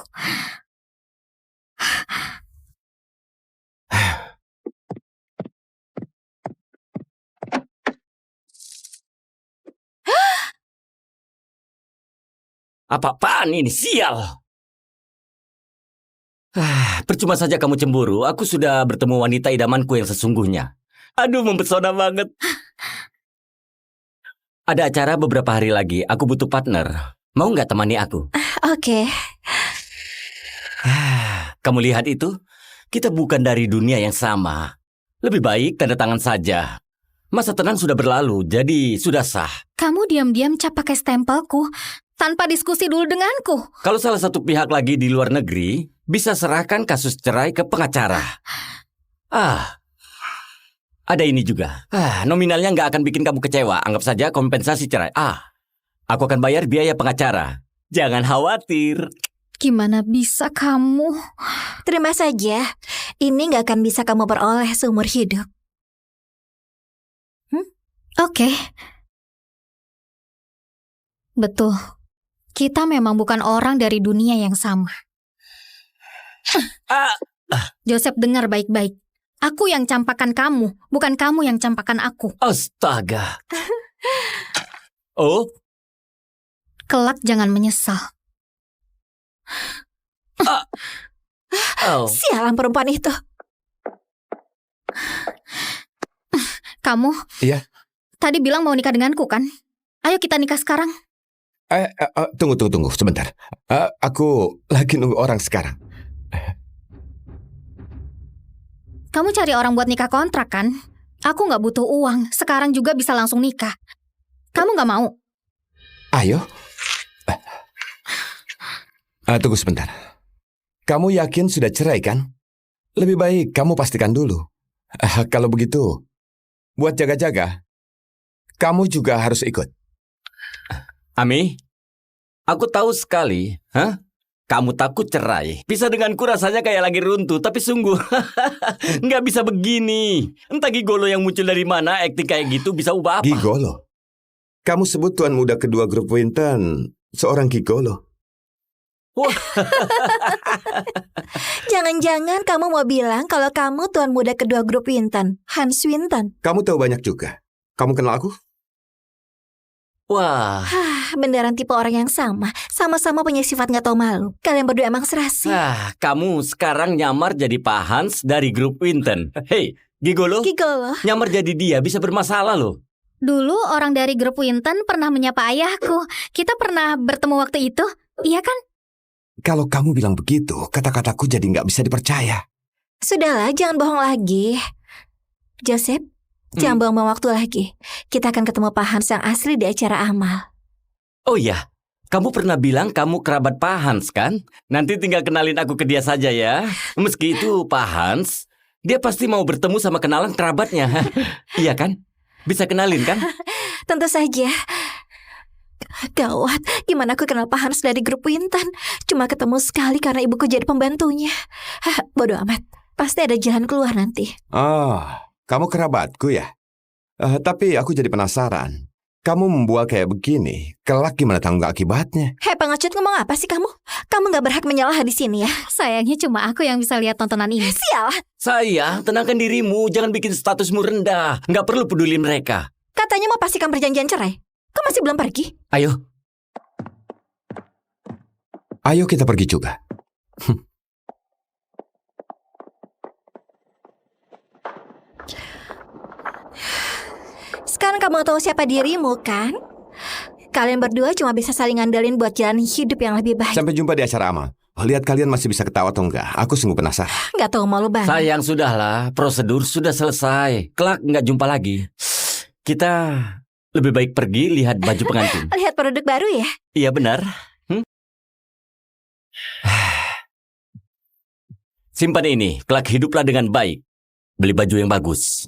[SPEAKER 4] Apa-apaan ini, sial! Percuma saja kamu cemburu. Aku sudah bertemu wanita idamanku yang sesungguhnya. Aduh, mempesona banget. Ada acara beberapa hari lagi. Aku butuh partner. Mau nggak temani aku?
[SPEAKER 5] Oke.
[SPEAKER 4] Kamu lihat itu? Kita bukan dari dunia yang sama. Lebih baik tanda tangan saja. Masa tenang sudah berlalu, jadi sudah sah.
[SPEAKER 1] Kamu diam-diam cap pakai stempelku tanpa diskusi dulu denganku.
[SPEAKER 4] Kalau salah satu pihak lagi di luar negeri, bisa serahkan kasus cerai ke pengacara. Ada ini juga. Nominalnya nggak akan bikin kamu kecewa. Anggap saja kompensasi cerai. Aku akan bayar biaya pengacara. Jangan khawatir.
[SPEAKER 1] Gimana bisa kamu?
[SPEAKER 5] Terima saja. Ini nggak akan bisa kamu peroleh seumur hidup.
[SPEAKER 1] Oke. Betul. Kita memang bukan orang dari dunia yang sama. Joseph, dengar baik-baik. Aku yang campakan kamu, bukan kamu yang campakan aku.
[SPEAKER 4] Astaga. Oh,
[SPEAKER 1] Kelak jangan menyesal.
[SPEAKER 5] Sialan perempuan itu.
[SPEAKER 1] Kamu?
[SPEAKER 2] Iya.
[SPEAKER 1] Tadi bilang mau nikah denganku kan? Ayo kita nikah sekarang.
[SPEAKER 2] Tunggu sebentar. Aku lagi nunggu orang sekarang.
[SPEAKER 1] Kamu cari orang buat nikah kontrak kan? Aku nggak butuh uang. Sekarang juga bisa langsung nikah. Kamu nggak mau?
[SPEAKER 2] Ayo. Tunggu sebentar. Kamu yakin sudah cerai kan? Lebih baik kamu pastikan dulu. Kalau begitu, buat jaga-jaga, kamu juga harus ikut.
[SPEAKER 4] Ami, aku tahu sekali, kamu takut cerai. Pisah denganku rasanya kayak lagi runtuh, tapi sungguh, nggak bisa begini. Entah gigolo yang muncul dari mana, akting kayak gitu bisa ubah apa.
[SPEAKER 2] Gigolo? Kamu sebut tuan muda kedua grup Winton seorang gigolo.
[SPEAKER 5] Jangan-jangan kamu mau bilang kalau kamu tuan muda kedua grup Winton, Hans Winton.
[SPEAKER 2] Kamu tahu banyak juga. Kamu kenal aku?
[SPEAKER 4] Wah,
[SPEAKER 5] Beneran tipe orang yang sama. Sama-sama punya sifat nggak tahu malu. Kalian berdua emang serasi.
[SPEAKER 4] kamu sekarang nyamar jadi Pak Hans dari grup Winton. Hei, gigolo,
[SPEAKER 5] Gigolo.
[SPEAKER 4] nyamar jadi dia bisa bermasalah loh.
[SPEAKER 1] Dulu orang dari grup Winton pernah menyapa ayahku. Kita pernah bertemu waktu itu, iya kan?
[SPEAKER 2] Kalau kamu bilang begitu, kata-kataku jadi nggak bisa dipercaya.
[SPEAKER 5] Sudahlah, jangan bohong lagi. Joseph, jangan buang-buang waktu lagi. Kita akan ketemu Pak Hans yang asli di acara amal.
[SPEAKER 4] Oh iya, kamu pernah bilang kamu kerabat Pak Hans kan? Nanti tinggal kenalin aku ke dia saja ya. Meski itu Pak Hans, dia pasti mau bertemu sama kenalan kerabatnya. Iya kan? Bisa kenalin kan?
[SPEAKER 5] Tentu saja. Gawat, gimana aku kenal Pak Hans dari grup Winton? Cuma ketemu sekali karena ibuku jadi pembantunya. Bodoh amat, pasti ada jalan keluar nanti.
[SPEAKER 2] Kamu kerabatku ya? Tapi aku jadi penasaran. Kamu membual kayak begini, kelak gimana tanggung akibatnya?
[SPEAKER 5] Hei pengecut, ngomong apa sih kamu? Kamu gak berhak menyalah di sini ya.
[SPEAKER 1] Sayangnya cuma aku yang bisa lihat tontonan ini.
[SPEAKER 5] Sial,
[SPEAKER 4] Sayang, tenangkan dirimu, jangan bikin statusmu rendah. Nggak perlu peduli mereka.
[SPEAKER 5] katanya mau pastikan perjanjian cerai. Kok masih belum pergi?
[SPEAKER 2] Ayo kita pergi juga.
[SPEAKER 5] Sekarang kamu tahu siapa dirimu kan? Kalian berdua cuma bisa saling ngandelin buat jalan hidup yang lebih baik.
[SPEAKER 2] Sampai jumpa di acara amal. Lihat kalian masih bisa ketawa atau enggak. Aku sungguh penasaran.
[SPEAKER 5] Gak tahu malu banget.
[SPEAKER 4] Sayang, sudahlah. Prosedur sudah selesai. Kelak nggak jumpa lagi. Kita lebih baik pergi lihat baju pengantin.
[SPEAKER 5] Lihat produk baru ya?
[SPEAKER 4] Iya benar. Simpan ini. Kelak hiduplah dengan baik. Beli baju yang bagus.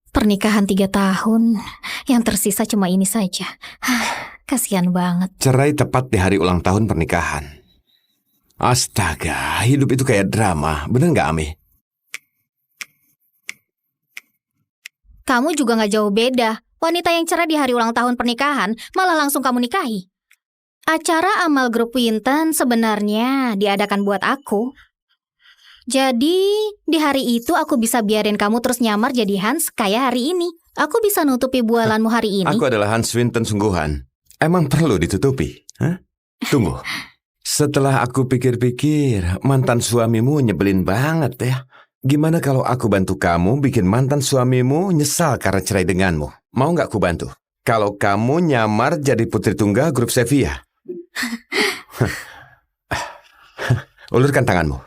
[SPEAKER 1] Pernikahan 3 tahun, yang tersisa cuma ini saja. Kasihan banget.
[SPEAKER 2] Cerai tepat di hari ulang tahun pernikahan. Astaga, hidup itu kayak drama. Bener nggak, Ami?
[SPEAKER 1] Kamu juga gak jauh beda. Wanita yang cerai di hari ulang tahun pernikahan malah langsung kamu nikahi. Acara amal grup Winton sebenarnya diadakan buat aku. Jadi, di hari itu aku bisa biarin kamu terus nyamar jadi Hans kayak hari ini. Aku bisa nutupi bualanmu hari ini.
[SPEAKER 2] Aku adalah Hans Swinton sungguhan. Emang perlu ditutupi? Hah? Tunggu. Setelah aku pikir-pikir, mantan suamimu nyebelin banget ya. Gimana kalau aku bantu kamu bikin mantan suamimu nyesal karena cerai denganmu? Mau nggak aku bantu? Kalau kamu nyamar jadi putri tunggal grup Sevilla. Ulurkan tanganmu.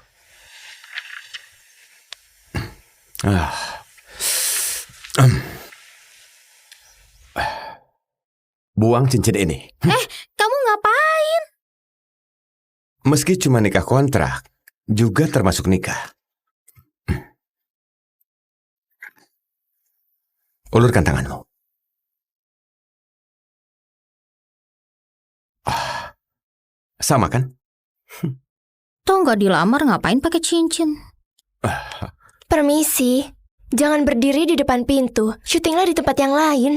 [SPEAKER 2] Buang cincin ini.
[SPEAKER 1] Kamu ngapain?
[SPEAKER 2] Meski cuma nikah kontrak, juga termasuk nikah. Ulurkan tanganmu. Sama kan?
[SPEAKER 1] Toh nggak dilamar ngapain pakai cincin?
[SPEAKER 6] Permisi, jangan berdiri di depan pintu. Syutinglah di tempat yang lain.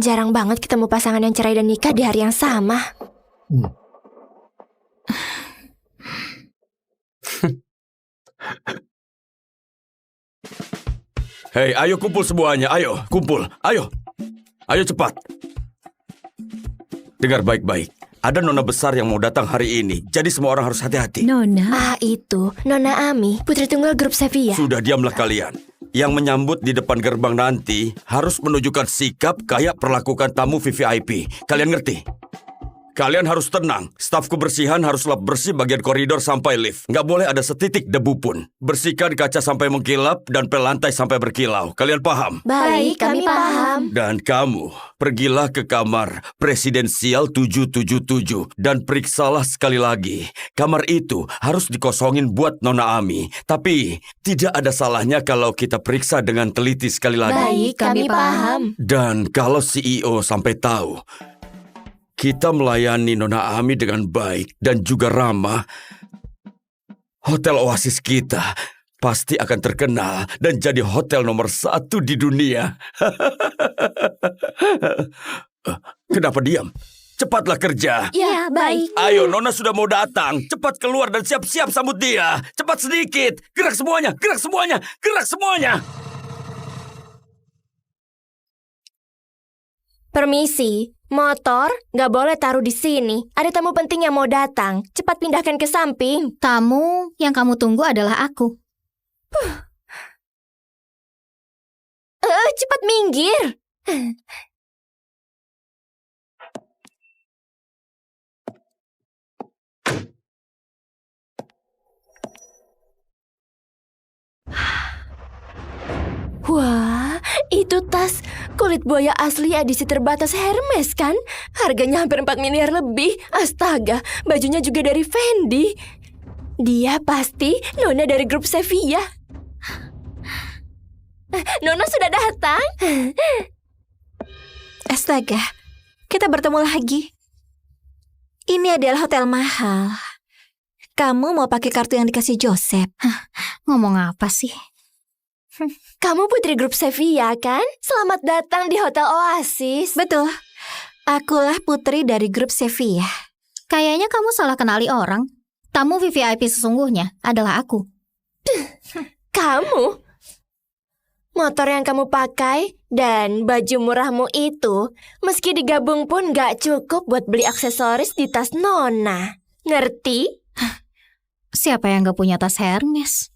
[SPEAKER 6] Jarang banget ketemu pasangan yang cerai dan nikah di hari yang sama.
[SPEAKER 7] Hei, ayo kumpul semuanya. Ayo, kumpul. Ayo. Ayo cepat. Dengar baik-baik. Ada nona besar yang mau datang hari ini. Jadi semua orang harus hati-hati.
[SPEAKER 8] Nona.
[SPEAKER 6] Itu Nona Ami, putri tunggal grup Sevilla.
[SPEAKER 7] Sudah diamlah kalian. Yang menyambut di depan gerbang nanti harus menunjukkan sikap kayak perlakukan tamu VVIP. Kalian ngerti? Kalian harus tenang. Staf kebersihan harus lap bersih bagian koridor sampai lift. Nggak boleh ada setitik debu pun. Bersihkan kaca sampai mengkilap dan pel lantai sampai berkilau. Kalian paham?
[SPEAKER 6] Baik, kami paham.
[SPEAKER 7] Dan kamu, pergilah ke kamar presidensial 777 dan periksalah sekali lagi. Kamar itu harus dikosongin buat Nona Ami. Tapi, tidak ada salahnya kalau kita periksa dengan teliti sekali lagi.
[SPEAKER 6] Baik, kami paham.
[SPEAKER 7] Dan kalau CEO sampai tahu, kita melayani Nona Ami dengan baik dan juga ramah, Hotel Oasis kita pasti akan terkenal dan jadi hotel nomor 1 di dunia. Kenapa diam? Cepatlah kerja.
[SPEAKER 6] Ya, baik.
[SPEAKER 7] Ayo, Nona sudah mau datang. Cepat keluar dan siap-siap sambut dia. Cepat sedikit. Gerak semuanya, gerak semuanya, gerak semuanya.
[SPEAKER 6] Permisi, motor nggak boleh taruh di sini. Ada tamu penting yang mau datang. Cepat pindahkan ke samping.
[SPEAKER 1] Tamu yang kamu tunggu adalah aku.
[SPEAKER 6] Cepat minggir. Wah, itu tas kulit buaya asli edisi terbatas Hermes kan? Harganya hampir 4 miliar lebih. Astaga, bajunya juga dari Fendi. Dia pasti Nona dari grup Sevilla. Nona sudah datang.
[SPEAKER 5] Astaga, kita bertemu lagi. Ini adalah hotel mahal. Kamu mau pakai kartu yang dikasih Joseph?
[SPEAKER 1] Ngomong apa sih?
[SPEAKER 6] Kamu putri grup Sevilla kan? Selamat datang di Hotel Oasis.
[SPEAKER 5] Betul. Akulah putri dari grup Sevilla.
[SPEAKER 1] Kayaknya kamu salah kenali orang. Tamu VVIP sesungguhnya adalah aku.
[SPEAKER 6] Kamu? Motor yang kamu pakai dan baju murahmu itu, meski digabung pun gak cukup buat beli aksesoris di tas Nona. Ngerti?
[SPEAKER 1] Siapa yang gak punya tas Hermes?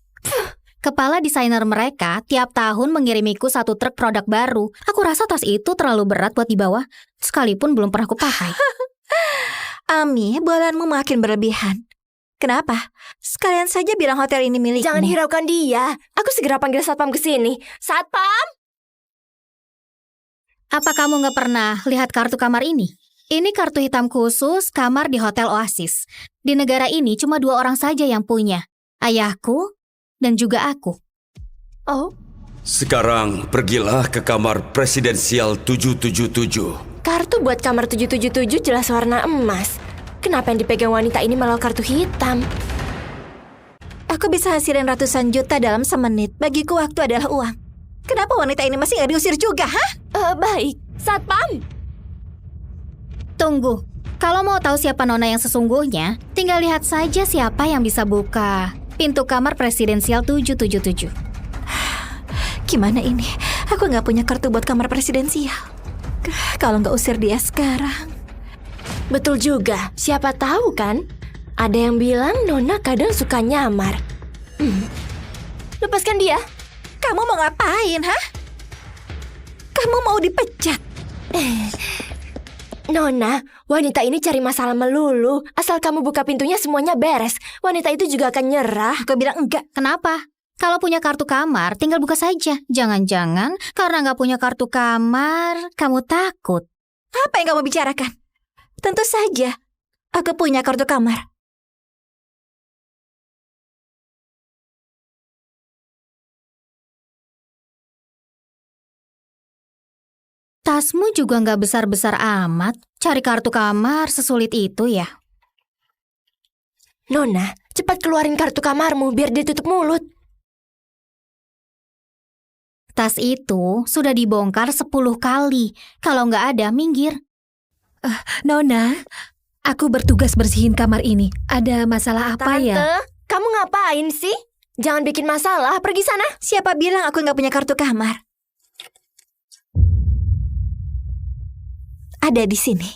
[SPEAKER 1] Kepala desainer mereka tiap tahun mengirimiku 1 truk produk baru. Aku rasa tas itu terlalu berat buat dibawa, sekalipun belum pernah kupakai.
[SPEAKER 5] Ami, bualanmu makin berlebihan. Kenapa? Sekalian saja bilang hotel ini milikmu.
[SPEAKER 6] Jangan hiraukan dia. Aku segera panggil satpam ke sini. Satpam!
[SPEAKER 1] Apa kamu gak pernah lihat kartu kamar ini? Ini kartu hitam khusus kamar di Hotel Oasis. Di negara ini cuma 2 orang saja yang punya. Ayahku dan juga aku.
[SPEAKER 6] Oh,
[SPEAKER 7] Sekarang pergilah ke kamar presidensial 777.
[SPEAKER 6] kartu buat kamar 777 jelas warna emas. Kenapa yang dipegang wanita ini malah kartu hitam?
[SPEAKER 5] Aku bisa hasilin ratusan juta dalam semenit. Bagiku waktu adalah uang. Kenapa wanita ini masih nggak diusir juga, hah?
[SPEAKER 6] Baik, Satpam.
[SPEAKER 1] Tunggu. Kalau mau tahu siapa Nona yang sesungguhnya, tinggal lihat saja siapa yang bisa buka pintu kamar presidensial 777.
[SPEAKER 5] Gimana ini? Aku nggak punya kartu buat kamar presidensial. Kalau nggak usir dia sekarang.
[SPEAKER 6] Betul juga, siapa tahu kan? Ada yang bilang Nona kadang suka nyamar. Lepaskan dia.
[SPEAKER 5] Kamu mau ngapain, hah? Kamu mau dipecat?
[SPEAKER 6] Nona, wanita ini cari masalah melulu. Asal kamu buka pintunya semuanya beres. Wanita itu juga akan nyerah.
[SPEAKER 5] Aku bilang enggak.
[SPEAKER 1] Kenapa? Kalau punya kartu kamar, tinggal buka saja. Jangan-jangan karena nggak punya kartu kamar, kamu takut.
[SPEAKER 5] Apa yang kamu bicarakan? Tentu saja, aku punya kartu kamar.
[SPEAKER 1] Tasmu juga nggak besar-besar amat. Cari kartu kamar sesulit itu ya?
[SPEAKER 6] Nona, cepat keluarin kartu kamarmu biar dia tutup mulut.
[SPEAKER 1] Tas itu sudah dibongkar 10 kali. Kalau nggak ada, minggir.
[SPEAKER 8] Nona, aku bertugas bersihin kamar ini. Ada masalah apa
[SPEAKER 6] Tante,
[SPEAKER 8] ya?
[SPEAKER 6] kamu ngapain sih? Jangan bikin masalah, pergi sana.
[SPEAKER 5] Siapa bilang aku nggak punya kartu kamar? Ada di sini.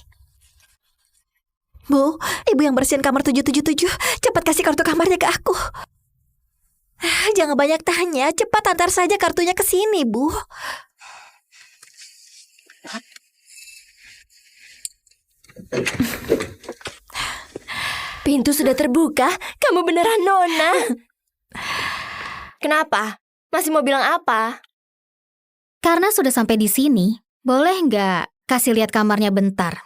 [SPEAKER 5] Bu, ibu yang bersihin kamar 777, cepat kasih kartu kamarnya ke aku. Jangan banyak tanya, cepat antar saja kartunya ke sini, Bu.
[SPEAKER 6] Pintu sudah terbuka, kamu beneran Nona. Kenapa? Masih mau bilang apa?
[SPEAKER 1] Karena sudah sampai di sini, boleh nggak kasih lihat kamarnya bentar?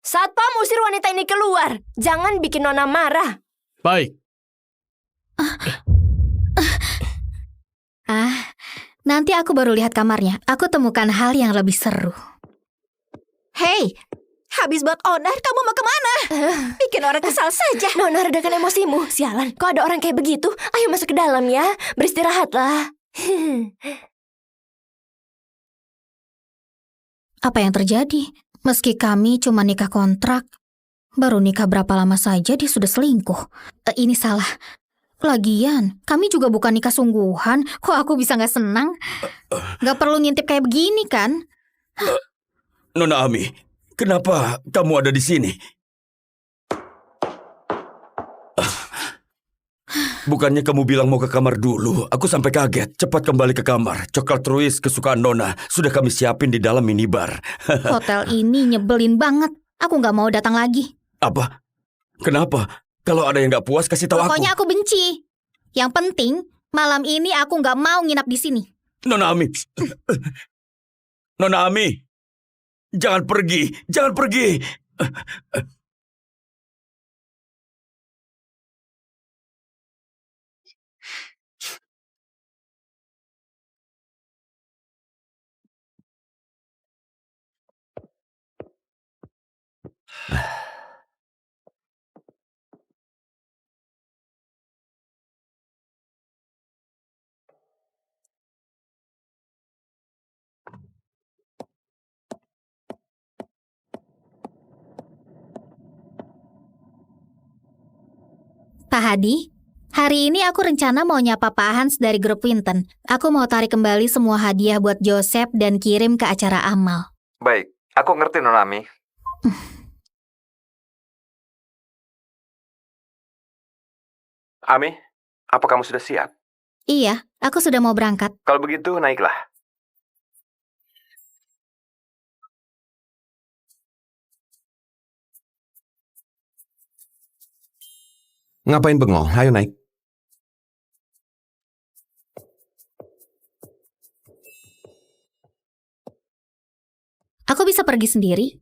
[SPEAKER 6] Satpam, usir wanita ini keluar. Jangan bikin Nona marah.
[SPEAKER 9] Baik.
[SPEAKER 1] Nanti aku baru lihat kamarnya. Aku temukan hal yang lebih seru.
[SPEAKER 5] Hei, habis buat onar, kamu mau kemana? Bikin orang kesal saja.
[SPEAKER 6] Nona, redakan emosimu. Sialan, kok ada orang kayak begitu? Ayo masuk ke dalam ya. Beristirahatlah.
[SPEAKER 1] Apa yang terjadi? Meski kami cuma nikah kontrak, baru nikah berapa lama saja dia sudah selingkuh. Ini salah. Lagian, kami juga bukan nikah sungguhan. Kok aku bisa nggak senang? Nggak perlu ngintip kayak begini kan?
[SPEAKER 7] Nona Ami, kenapa kamu ada di sini? Bukannya kamu bilang mau ke kamar dulu? Aku sampai kaget. Cepat kembali ke kamar. Coklat Truis kesukaan Nona sudah kami siapin di dalam minibar.
[SPEAKER 1] Hotel ini nyebelin banget. Aku nggak mau datang lagi.
[SPEAKER 7] Apa? Kenapa? Kalau ada yang nggak puas, kasih tahu
[SPEAKER 1] Pokoknya aku benci. Yang penting, malam ini aku nggak mau nginap di sini.
[SPEAKER 7] Nona Ami. Nona Ami. Jangan pergi. Jangan pergi.
[SPEAKER 1] Pak Hadi, hari ini aku rencana mau nyapa Pak Hans dari grup Winton. Aku mau tarik kembali semua hadiah buat Joseph dan kirim ke acara amal.
[SPEAKER 3] Baik, aku ngerti Nona Ami.
[SPEAKER 2] Ami, apa kamu sudah siap?
[SPEAKER 1] Iya, aku sudah mau berangkat.
[SPEAKER 2] Kalau begitu, naiklah. Ngapain bengong? Ayo naik.
[SPEAKER 1] Aku bisa pergi sendiri.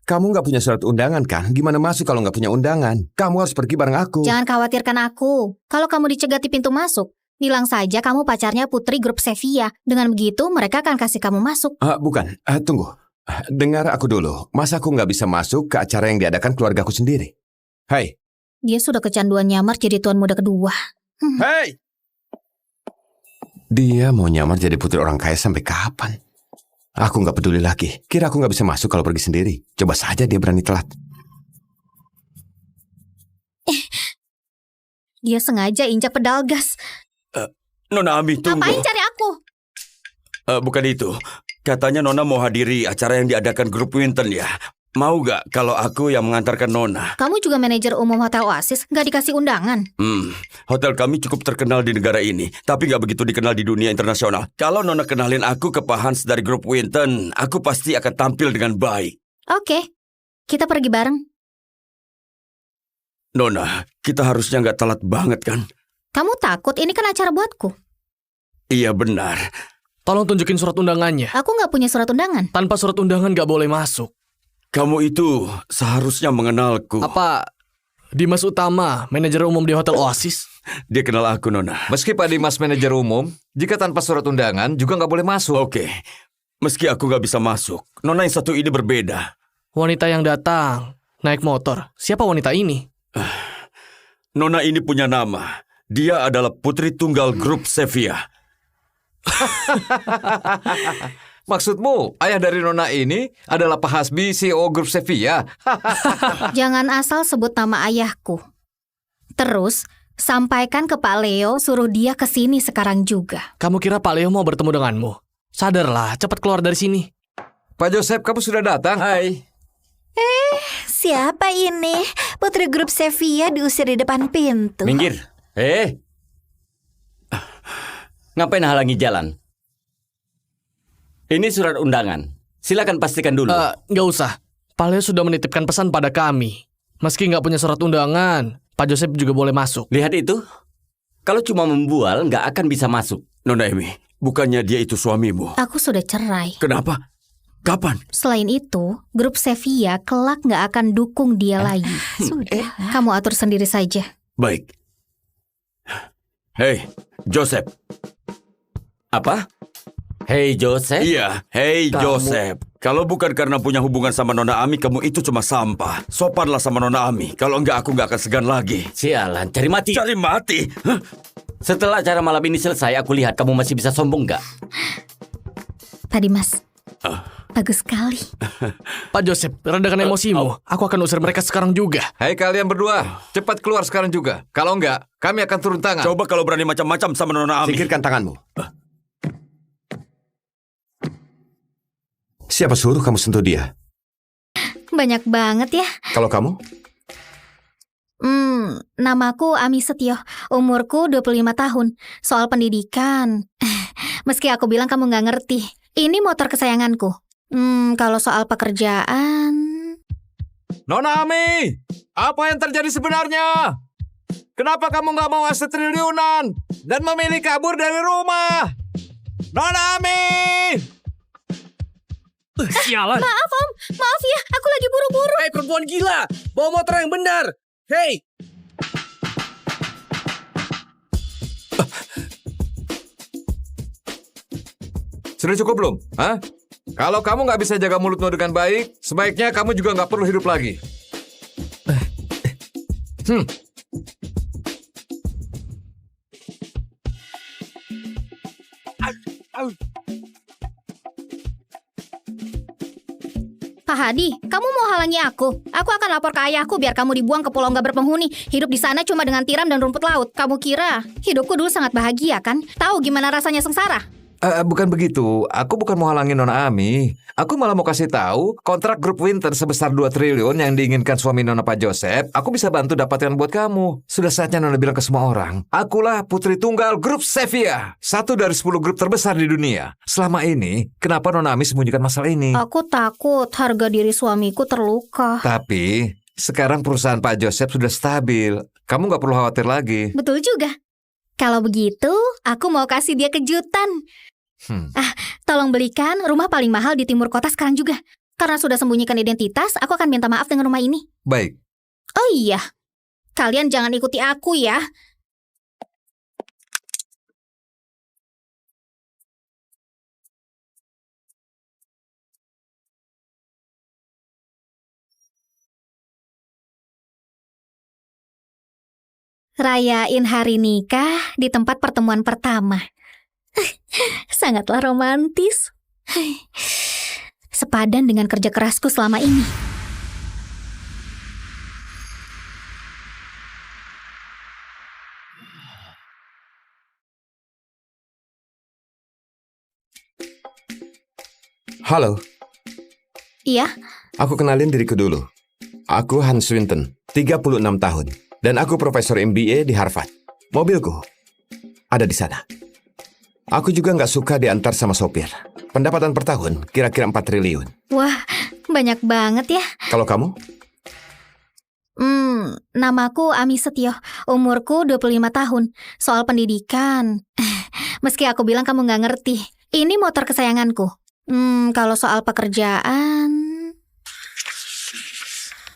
[SPEAKER 2] Kamu nggak punya surat undangan kan? Gimana masuk kalau nggak punya undangan? Kamu harus pergi bareng aku.
[SPEAKER 1] Jangan khawatirkan aku. Kalau kamu dicegat di pintu masuk, bilang saja kamu pacarnya putri grup Sevilla. Dengan begitu, mereka akan kasih kamu masuk.
[SPEAKER 2] Bukan, tunggu. Dengar aku dulu. Masa aku nggak bisa masuk ke acara yang diadakan keluargaku sendiri? Hai.
[SPEAKER 1] Dia sudah kecanduan nyamar jadi tuan muda kedua.
[SPEAKER 2] Hei! Dia mau nyamar jadi putri orang kaya sampai kapan? Aku nggak peduli lagi. Kira aku nggak bisa masuk kalau pergi sendiri. Coba saja dia berani telat.
[SPEAKER 1] Dia sengaja injak pedal gas.
[SPEAKER 7] Nona Ami, tunggu.
[SPEAKER 1] Ngapain cari aku?
[SPEAKER 7] Bukan itu. Katanya Nona mau hadiri acara yang diadakan grup Winton ya. Mau gak kalau aku yang mengantarkan Nona?
[SPEAKER 1] Kamu juga manajer umum Hotel Oasis, nggak dikasih undangan.
[SPEAKER 7] Hotel kami cukup terkenal di negara ini, tapi nggak begitu dikenal di dunia internasional. Kalau Nona kenalin aku ke Pak Hans dari grup Winton, aku pasti akan tampil dengan baik.
[SPEAKER 1] Oke, kita pergi bareng.
[SPEAKER 7] Nona, kita harusnya nggak telat banget kan?
[SPEAKER 1] Kamu takut? Ini kan acara buatku.
[SPEAKER 7] Iya benar.
[SPEAKER 9] Tolong tunjukin surat undangannya.
[SPEAKER 1] Aku nggak punya surat undangan.
[SPEAKER 9] Tanpa surat undangan nggak boleh masuk.
[SPEAKER 7] Kamu itu seharusnya mengenalku.
[SPEAKER 9] Apa Dimas Utama, manajer umum di Hotel Oasis?
[SPEAKER 7] Dia kenal aku, Nona.
[SPEAKER 3] Meski Pak Dimas manajer umum, jika tanpa surat undangan juga nggak boleh masuk.
[SPEAKER 7] Oke, meski aku nggak bisa masuk, Nona yang satu ini berbeda.
[SPEAKER 9] Wanita yang datang naik motor. Siapa wanita ini?
[SPEAKER 7] Nona ini punya nama. Dia adalah putri tunggal grup Sevilla.
[SPEAKER 3] Maksudmu, ayah dari Nona ini adalah Pak Hasbi, CEO grup Sevilla?
[SPEAKER 1] Jangan asal sebut nama ayahku. Terus, sampaikan ke Pak Leo suruh dia ke sini sekarang juga.
[SPEAKER 9] Kamu kira Pak Leo mau bertemu denganmu? Sadarlah, cepat keluar dari sini.
[SPEAKER 3] Pak Joseph, kamu sudah datang?
[SPEAKER 4] Hai.
[SPEAKER 5] Siapa ini? Putri grup Sevilla diusir di depan pintu.
[SPEAKER 4] Minggir. Ngapain halangi jalan? Ini surat undangan. Silakan pastikan dulu.
[SPEAKER 9] Nggak usah. Pak Leo sudah menitipkan pesan pada kami. Meski nggak punya surat undangan, Pak Joseph juga boleh masuk.
[SPEAKER 4] Lihat itu. Kalau cuma membual, nggak akan bisa masuk.
[SPEAKER 7] Nona Emi, bukannya dia itu suamimu?
[SPEAKER 1] Aku sudah cerai.
[SPEAKER 7] Kenapa? Kapan?
[SPEAKER 1] Selain itu, grup Sevilla kelak nggak akan dukung dia lagi.
[SPEAKER 5] Sudah.
[SPEAKER 1] Kamu atur sendiri saja.
[SPEAKER 7] Baik. Hei, Joseph.
[SPEAKER 4] Apa? Hei Joseph.
[SPEAKER 7] Iya, hei
[SPEAKER 4] Kamu-
[SPEAKER 7] Joseph. Kalau bukan karena punya hubungan sama Nona Ami, kamu itu cuma sampah. Sopanlah sama Nona Ami. Kalau enggak, aku nggak akan segan lagi.
[SPEAKER 4] Sialan, cari mati.
[SPEAKER 7] Cari mati? Hah?
[SPEAKER 4] Setelah acara malam ini selesai, aku lihat kamu masih bisa sombong nggak?
[SPEAKER 1] Tadi Mas, bagus sekali.
[SPEAKER 9] Pak Joseph, redakan emosimu. Aku akan usir mereka sekarang juga.
[SPEAKER 3] Hai kalian berdua, cepat keluar sekarang juga. Kalau enggak, kami akan turun tangan.
[SPEAKER 7] Coba kalau berani macam-macam sama Nona Ami.
[SPEAKER 2] Singkirkan tanganmu. Siapa suruh kamu sentuh dia?
[SPEAKER 1] Banyak banget ya.
[SPEAKER 2] Kalau kamu?
[SPEAKER 1] Namaku Ami Setio. Umurku 25 tahun. Soal pendidikan, meski aku bilang kamu nggak ngerti. Ini motor kesayanganku. Kalau soal pekerjaan,
[SPEAKER 3] Nona Ami, apa yang terjadi sebenarnya? Kenapa kamu nggak mau aset triliunan dan memilih kabur dari rumah? Nona Ami!
[SPEAKER 9] Sialan.
[SPEAKER 1] maaf Om, maaf ya, aku lagi buru-buru.
[SPEAKER 9] Hei perempuan gila, bawa motor yang benar. Hei.
[SPEAKER 3] Sudah cukup belum? Hah? Kalau kamu nggak bisa jaga mulutmu dengan baik, sebaiknya kamu juga nggak perlu hidup lagi.
[SPEAKER 1] Pak Hadi, kamu mau halangi aku? Aku akan lapor ke ayahku biar kamu dibuang ke pulau nggak berpenghuni. Hidup di sana cuma dengan tiram dan rumput laut. Kamu kira hidupku dulu sangat bahagia kan? Tahu gimana rasanya sengsara?
[SPEAKER 3] Bukan begitu. Aku bukan mau halangin Nona Ami. Aku malah mau kasih tahu kontrak grup Winter sebesar 2 triliun yang diinginkan suami Nona Pak Joseph. Aku bisa bantu dapatkan buat kamu. Sudah saatnya Nona bilang ke semua orang. Akulah putri tunggal grup Sevilla. 1 dari 10 grup terbesar di dunia. Selama ini, kenapa Nona Ami sembunyikan masalah ini?
[SPEAKER 1] Aku takut harga diri suamiku terluka.
[SPEAKER 3] Tapi, sekarang perusahaan Pak Joseph sudah stabil. Kamu nggak perlu khawatir lagi.
[SPEAKER 1] Betul juga. Kalau begitu, aku mau kasih dia kejutan. Tolong belikan rumah paling mahal di timur kota sekarang juga. Karena sudah sembunyikan identitas, aku akan minta maaf dengan rumah ini.
[SPEAKER 3] Baik.
[SPEAKER 1] Oh iya, kalian jangan ikuti aku ya. Rayain hari nikah di tempat pertemuan pertama. Sangatlah romantis. Sepadan dengan kerja kerasku selama ini.
[SPEAKER 2] Halo,
[SPEAKER 1] Iya,
[SPEAKER 2] aku kenalin diriku dulu. Aku Hans Swinton, 36 tahun. Dan aku profesor MBA di Harvard. Mobilku ada di sana. Aku juga nggak suka diantar sama sopir. Pendapatan per tahun kira-kira 4 triliun.
[SPEAKER 1] wah, banyak banget ya.
[SPEAKER 2] Kalau kamu?
[SPEAKER 1] Namaku Ami Setio. Umurku 25 tahun. Soal pendidikan, meski aku bilang kamu nggak ngerti. Ini motor kesayanganku. Kalau soal pekerjaan,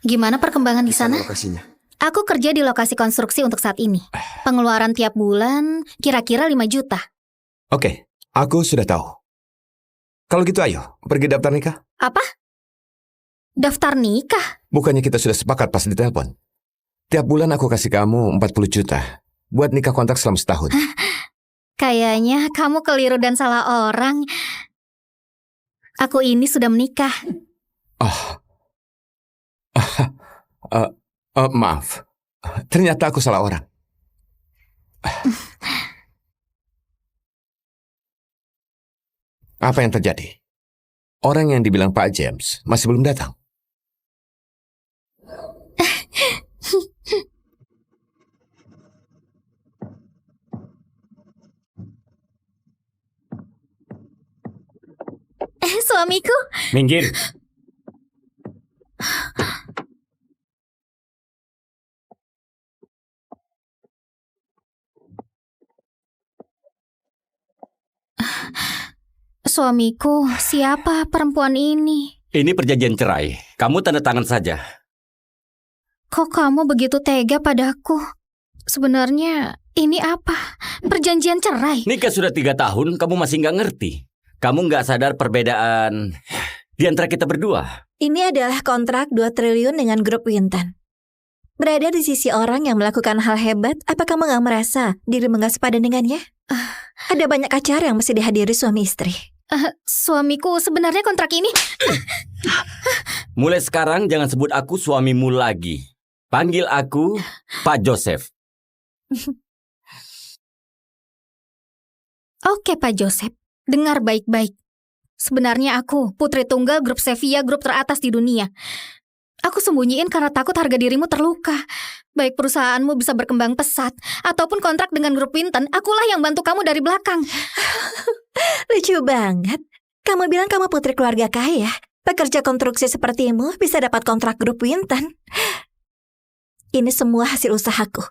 [SPEAKER 1] gimana perkembangan di sana?
[SPEAKER 7] Lokasinya.
[SPEAKER 1] Aku kerja di lokasi konstruksi untuk saat ini. Pengeluaran tiap bulan kira-kira 5 juta.
[SPEAKER 2] Oke, aku sudah tahu. Kalau gitu ayo, pergi daftar nikah.
[SPEAKER 1] Apa? Daftar nikah?
[SPEAKER 2] Bukannya kita sudah sepakat pas ditelepon? Tiap bulan aku kasih kamu 40 juta buat nikah kontrak selama setahun.
[SPEAKER 1] Kayaknya kamu keliru dan salah orang. Aku ini sudah menikah.
[SPEAKER 2] Maaf, ternyata aku salah orang. Apa yang terjadi? Orang yang dibilang Pak James masih belum datang.
[SPEAKER 1] Suamiku,
[SPEAKER 4] Minggir.
[SPEAKER 1] suamiku, siapa perempuan ini?
[SPEAKER 4] Ini perjanjian cerai. Kamu tanda tangan saja.
[SPEAKER 1] Kok kamu begitu tega padaku? Sebenarnya ini apa? Perjanjian cerai?
[SPEAKER 4] Nikah sudah 3 tahun, kamu masih nggak ngerti. Kamu nggak sadar perbedaan di antara kita berdua.
[SPEAKER 5] Ini adalah kontrak 2 triliun dengan grup Winton. Berada di sisi orang yang melakukan hal hebat, apa kamu nggak merasa dirimu nggak sepadan dengannya? Ada banyak acara yang mesti dihadiri suami istri.
[SPEAKER 1] Suamiku, sebenarnya kontrak ini...
[SPEAKER 4] Mulai sekarang jangan sebut aku suamimu lagi. Panggil aku Pak Joseph.
[SPEAKER 1] Oke, Pak Joseph. Dengar baik-baik. Sebenarnya aku putri tunggal grup Sevilla, grup teratas di dunia. Aku sembunyiin karena takut harga dirimu terluka. Baik perusahaanmu bisa berkembang pesat, ataupun kontrak dengan grup Winton, akulah yang bantu kamu dari belakang.
[SPEAKER 5] Lucu banget. Kamu bilang kamu putri keluarga kaya. Pekerja konstruksi sepertimu bisa dapat kontrak grup Winton. Ini semua hasil usahaku.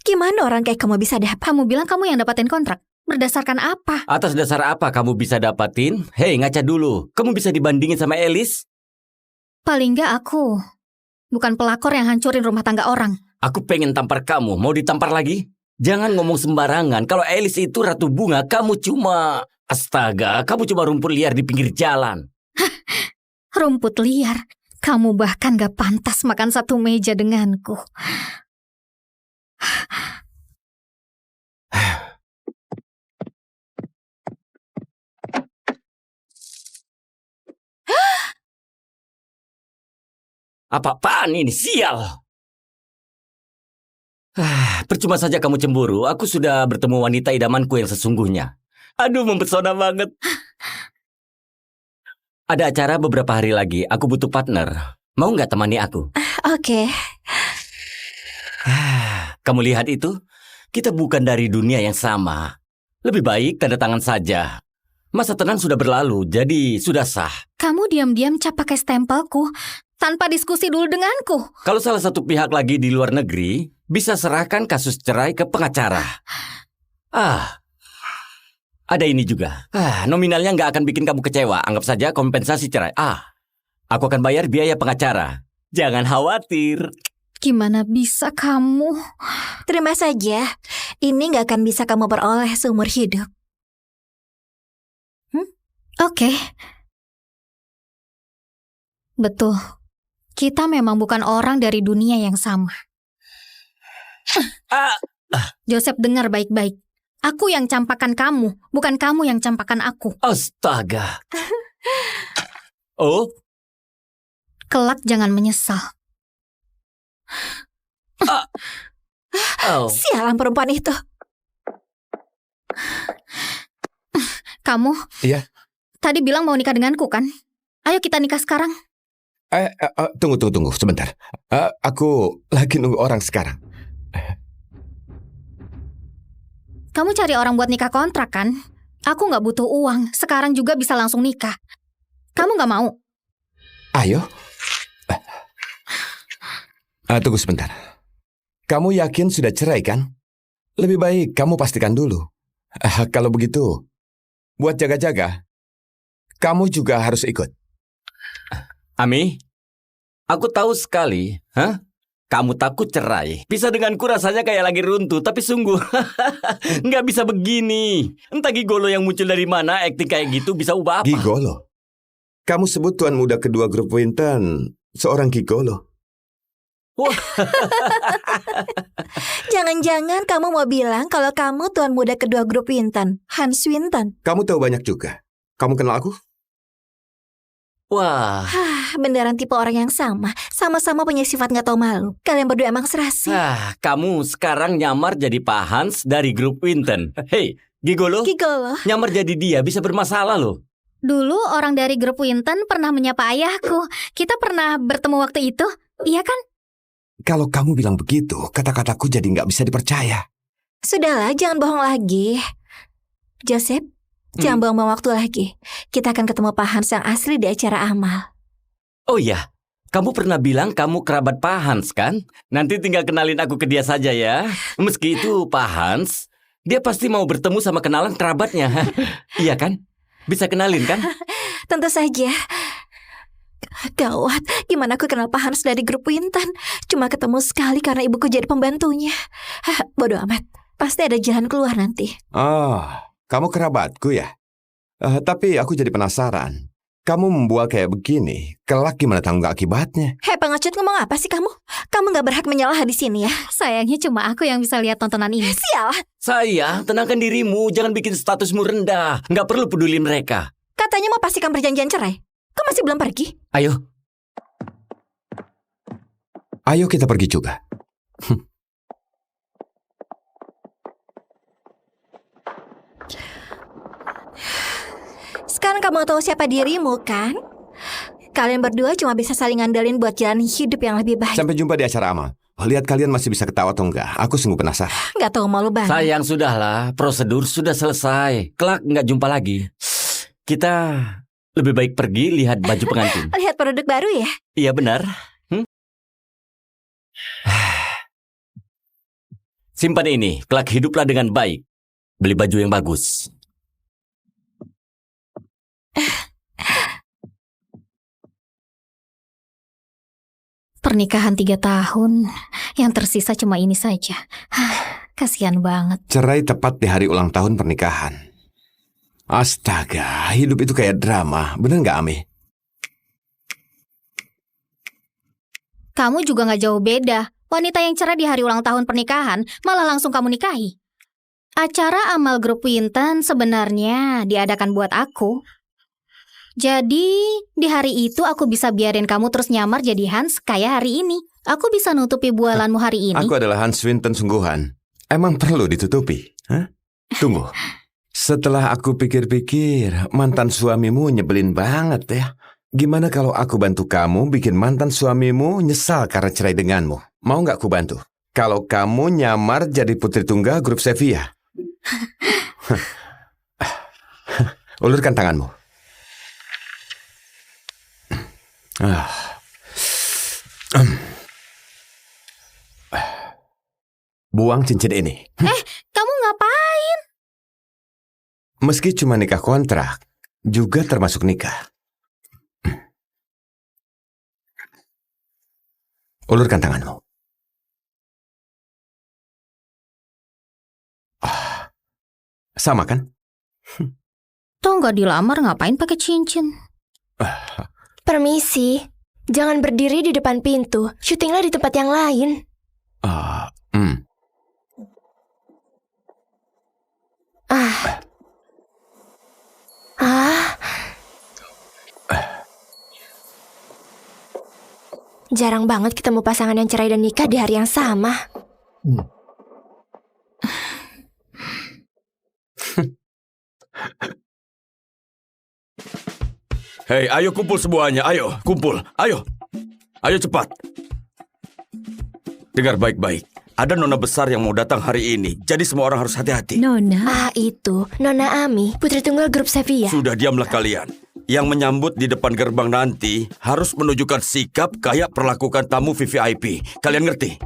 [SPEAKER 5] Gimana orang kayak kamu bisa dapat?
[SPEAKER 1] Kamu bilang kamu yang dapatin kontrak. Berdasarkan apa?
[SPEAKER 4] Atas dasar apa kamu bisa dapatin? Hei, ngaca dulu. Kamu bisa dibandingin sama Elis?
[SPEAKER 1] Paling nggak aku bukan pelakor yang hancurin rumah tangga orang.
[SPEAKER 4] Aku pengen tampar kamu. Mau ditampar lagi? Jangan ngomong sembarangan. Kalau Elis itu ratu bunga, kamu cuma... Astaga, kamu cuma rumput liar di pinggir jalan.
[SPEAKER 1] Rumput liar? Kamu bahkan gak pantas makan satu meja denganku.
[SPEAKER 4] Apa-apaan ini? Sial! Percuma saja kamu cemburu. Aku sudah bertemu wanita idamanku yang sesungguhnya. Aduh, mempesona banget. Ada acara beberapa hari lagi. Aku butuh partner. Mau nggak temani aku?
[SPEAKER 5] Oke.
[SPEAKER 4] Kamu lihat itu? Kita bukan dari dunia yang sama. Lebih baik tanda tangan saja. Masa tenang sudah berlalu, jadi sudah sah.
[SPEAKER 1] Kamu diam-diam cap pakai stempelku tanpa diskusi dulu denganku.
[SPEAKER 4] Kalau salah satu pihak lagi di luar negeri, bisa serahkan kasus cerai ke pengacara. Ada ini juga. Nominalnya nggak akan bikin kamu kecewa. Anggap saja kompensasi cerai. Aku akan bayar biaya pengacara. Jangan khawatir.
[SPEAKER 1] Gimana bisa kamu?
[SPEAKER 5] Terima saja. Ini gak akan bisa kamu peroleh seumur hidup.
[SPEAKER 1] Oke. Betul. Kita memang bukan orang dari dunia yang sama. Joseph, dengar baik-baik. Aku yang campakan kamu, bukan kamu yang campakan aku.
[SPEAKER 4] Astaga. Oh,
[SPEAKER 1] Kelak jangan menyesal.
[SPEAKER 4] oh.
[SPEAKER 5] Sialan perempuan itu.
[SPEAKER 1] Kamu
[SPEAKER 2] Iya.
[SPEAKER 1] tadi bilang mau nikah denganku kan? Ayo kita nikah sekarang.
[SPEAKER 2] Tunggu sebentar. Aku lagi nunggu orang sekarang.
[SPEAKER 1] Kamu cari orang buat nikah kontrak kan? Aku nggak butuh uang. Sekarang juga bisa langsung nikah. Kamu nggak mau?
[SPEAKER 2] Ayo. Tunggu sebentar. Kamu yakin sudah cerai kan? Lebih baik kamu pastikan dulu. Kalau begitu, buat jaga-jaga, kamu juga harus ikut.
[SPEAKER 4] Ami, aku tahu sekali, kamu takut cerai. Bisa denganku rasanya kayak lagi runtuh, tapi sungguh nggak bisa begini. Entah gigolo yang muncul dari mana, akting kayak gitu bisa ubah apa?
[SPEAKER 2] Gigolo? Kamu sebut tuan muda kedua grup Winton seorang gigolo.
[SPEAKER 5] Jangan-jangan kamu mau bilang kalau kamu tuan muda kedua grup Winton, Hans Winton.
[SPEAKER 2] Kamu tahu banyak juga. Kamu kenal aku?
[SPEAKER 4] Wah,
[SPEAKER 5] Beneran tipe orang yang sama. Sama-sama punya sifat nggak tahu malu. Kalian berdua emang serasi.
[SPEAKER 4] kamu sekarang nyamar jadi Pak Hans dari grup Winton. Hei, gigolo,
[SPEAKER 5] Gigolo.
[SPEAKER 4] nyamar jadi dia bisa bermasalah loh.
[SPEAKER 1] Dulu orang dari grup Winton pernah menyapa ayahku. Kita pernah bertemu waktu itu. Iya kan?
[SPEAKER 2] Kalau kamu bilang begitu, kata-kataku jadi nggak bisa dipercaya.
[SPEAKER 5] Sudahlah, jangan bohong lagi. Joseph, jangan buang-buang waktu lagi. Kita akan ketemu Pak Hans yang asli di acara amal.
[SPEAKER 4] Oh iya, kamu pernah bilang kamu kerabat Pak Hans kan? Nanti tinggal kenalin aku ke dia saja ya. Meski itu Pak Hans, dia pasti mau bertemu sama kenalan kerabatnya. Iya kan? Bisa kenalin kan?
[SPEAKER 5] Tentu saja. Gawat, gimana aku kenal Pak Hans dari grup Winton? Cuma ketemu sekali karena ibuku jadi pembantunya. Bodoh amat, pasti ada jalan keluar nanti.
[SPEAKER 2] Oh, kamu kerabatku ya? Tapi aku jadi penasaran. Kamu membual kayak begini, kelak gimana tanggung akibatnya?
[SPEAKER 5] Hei pengecut, ngomong apa sih kamu? Kamu gak berhak menyalah di sini ya.
[SPEAKER 1] Sayangnya cuma aku yang bisa lihat tontonan ini.
[SPEAKER 5] Sial,
[SPEAKER 4] Saya, tenangkan dirimu, jangan bikin statusmu rendah. Nggak perlu peduli mereka.
[SPEAKER 5] katanya mau pastikan perjanjian cerai. Kok masih belum pergi?
[SPEAKER 4] Ayo,
[SPEAKER 2] Ayo kita pergi juga.
[SPEAKER 5] Sekarang kamu tahu siapa dirimu kan? Kalian berdua cuma bisa saling ngandelin buat jalan hidup yang lebih baik.
[SPEAKER 2] Sampai jumpa di acara amal. Lihat kalian masih bisa ketawa atau enggak. Aku sungguh penasaran.
[SPEAKER 5] Gak tahu malu banget.
[SPEAKER 4] sayang sudahlah, prosedur sudah selesai. Kelak nggak jumpa lagi. Kita lebih baik pergi lihat baju pengantin.
[SPEAKER 5] Lihat produk baru ya?
[SPEAKER 4] Iya benar. Simpan ini, kelak hiduplah dengan baik. Beli baju yang bagus.
[SPEAKER 1] Pernikahan 3 tahun. Yang tersisa cuma ini saja. Kasihan banget.
[SPEAKER 2] Cerai tepat di hari ulang tahun pernikahan. Astaga, hidup itu kayak drama. Bener nggak, Ami?
[SPEAKER 1] Kamu juga gak jauh beda. Wanita yang cerai di hari ulang tahun pernikahan malah langsung kamu nikahi. Acara amal grup Winton sebenarnya diadakan buat aku. Jadi, di hari itu aku bisa biarin kamu terus nyamar jadi Hans kayak hari ini. Aku bisa nutupi bualanmu hari ini.
[SPEAKER 2] Aku adalah Hans Winton sungguhan. Emang perlu ditutupi? Hah? Tunggu. Setelah aku pikir-pikir, mantan suamimu nyebelin banget ya. Gimana kalau aku bantu kamu bikin mantan suamimu nyesal karena cerai denganmu? Mau nggak aku bantu? Kalau kamu nyamar jadi putri tunggal grup Sevilla. Ulurkan tanganmu. Buang cincin ini.
[SPEAKER 1] Kamu ngapain?
[SPEAKER 2] Meski cuma nikah kontrak, juga termasuk nikah. Ulurkan tanganmu. Sama kan?
[SPEAKER 1] Toh nggak dilamar ngapain pakai cincin?
[SPEAKER 6] Permisi, jangan berdiri di depan pintu. Syutinglah di tempat yang lain. Jarang banget ketemu pasangan yang cerai dan nikah di hari yang sama.
[SPEAKER 7] Hei, ayo kumpul semuanya. Ayo, kumpul. Ayo. Ayo cepat. Dengar baik-baik. Ada nona besar yang mau datang hari ini. Jadi semua orang harus hati-hati.
[SPEAKER 8] Nona,
[SPEAKER 6] Itu Nona Ami, putri tunggal grup Sevilla.
[SPEAKER 7] Sudah diamlah kalian. Yang menyambut di depan gerbang nanti harus menunjukkan sikap kayak perlakukan tamu VVIP. Kalian ngerti?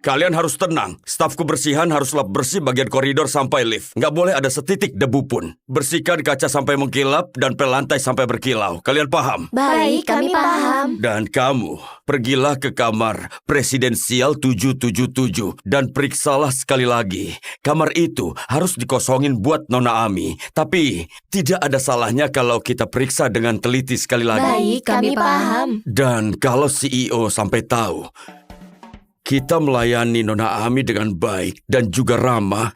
[SPEAKER 7] Kalian harus tenang. Staf kebersihan harus lap bersih bagian koridor sampai lift. Nggak boleh ada setitik debu pun. Bersihkan kaca sampai mengkilap dan pel lantai sampai berkilau. Kalian paham?
[SPEAKER 6] Baik, kami paham.
[SPEAKER 7] Dan kamu, pergilah ke kamar presidensial 777 dan periksalah sekali lagi. Kamar itu harus dikosongin buat Nona Ami. Tapi, tidak ada salahnya kalau kita periksa dengan teliti sekali lagi.
[SPEAKER 6] Baik, kami paham.
[SPEAKER 7] Dan kalau CEO sampai tahu, kita melayani Nona Ami dengan baik dan juga ramah,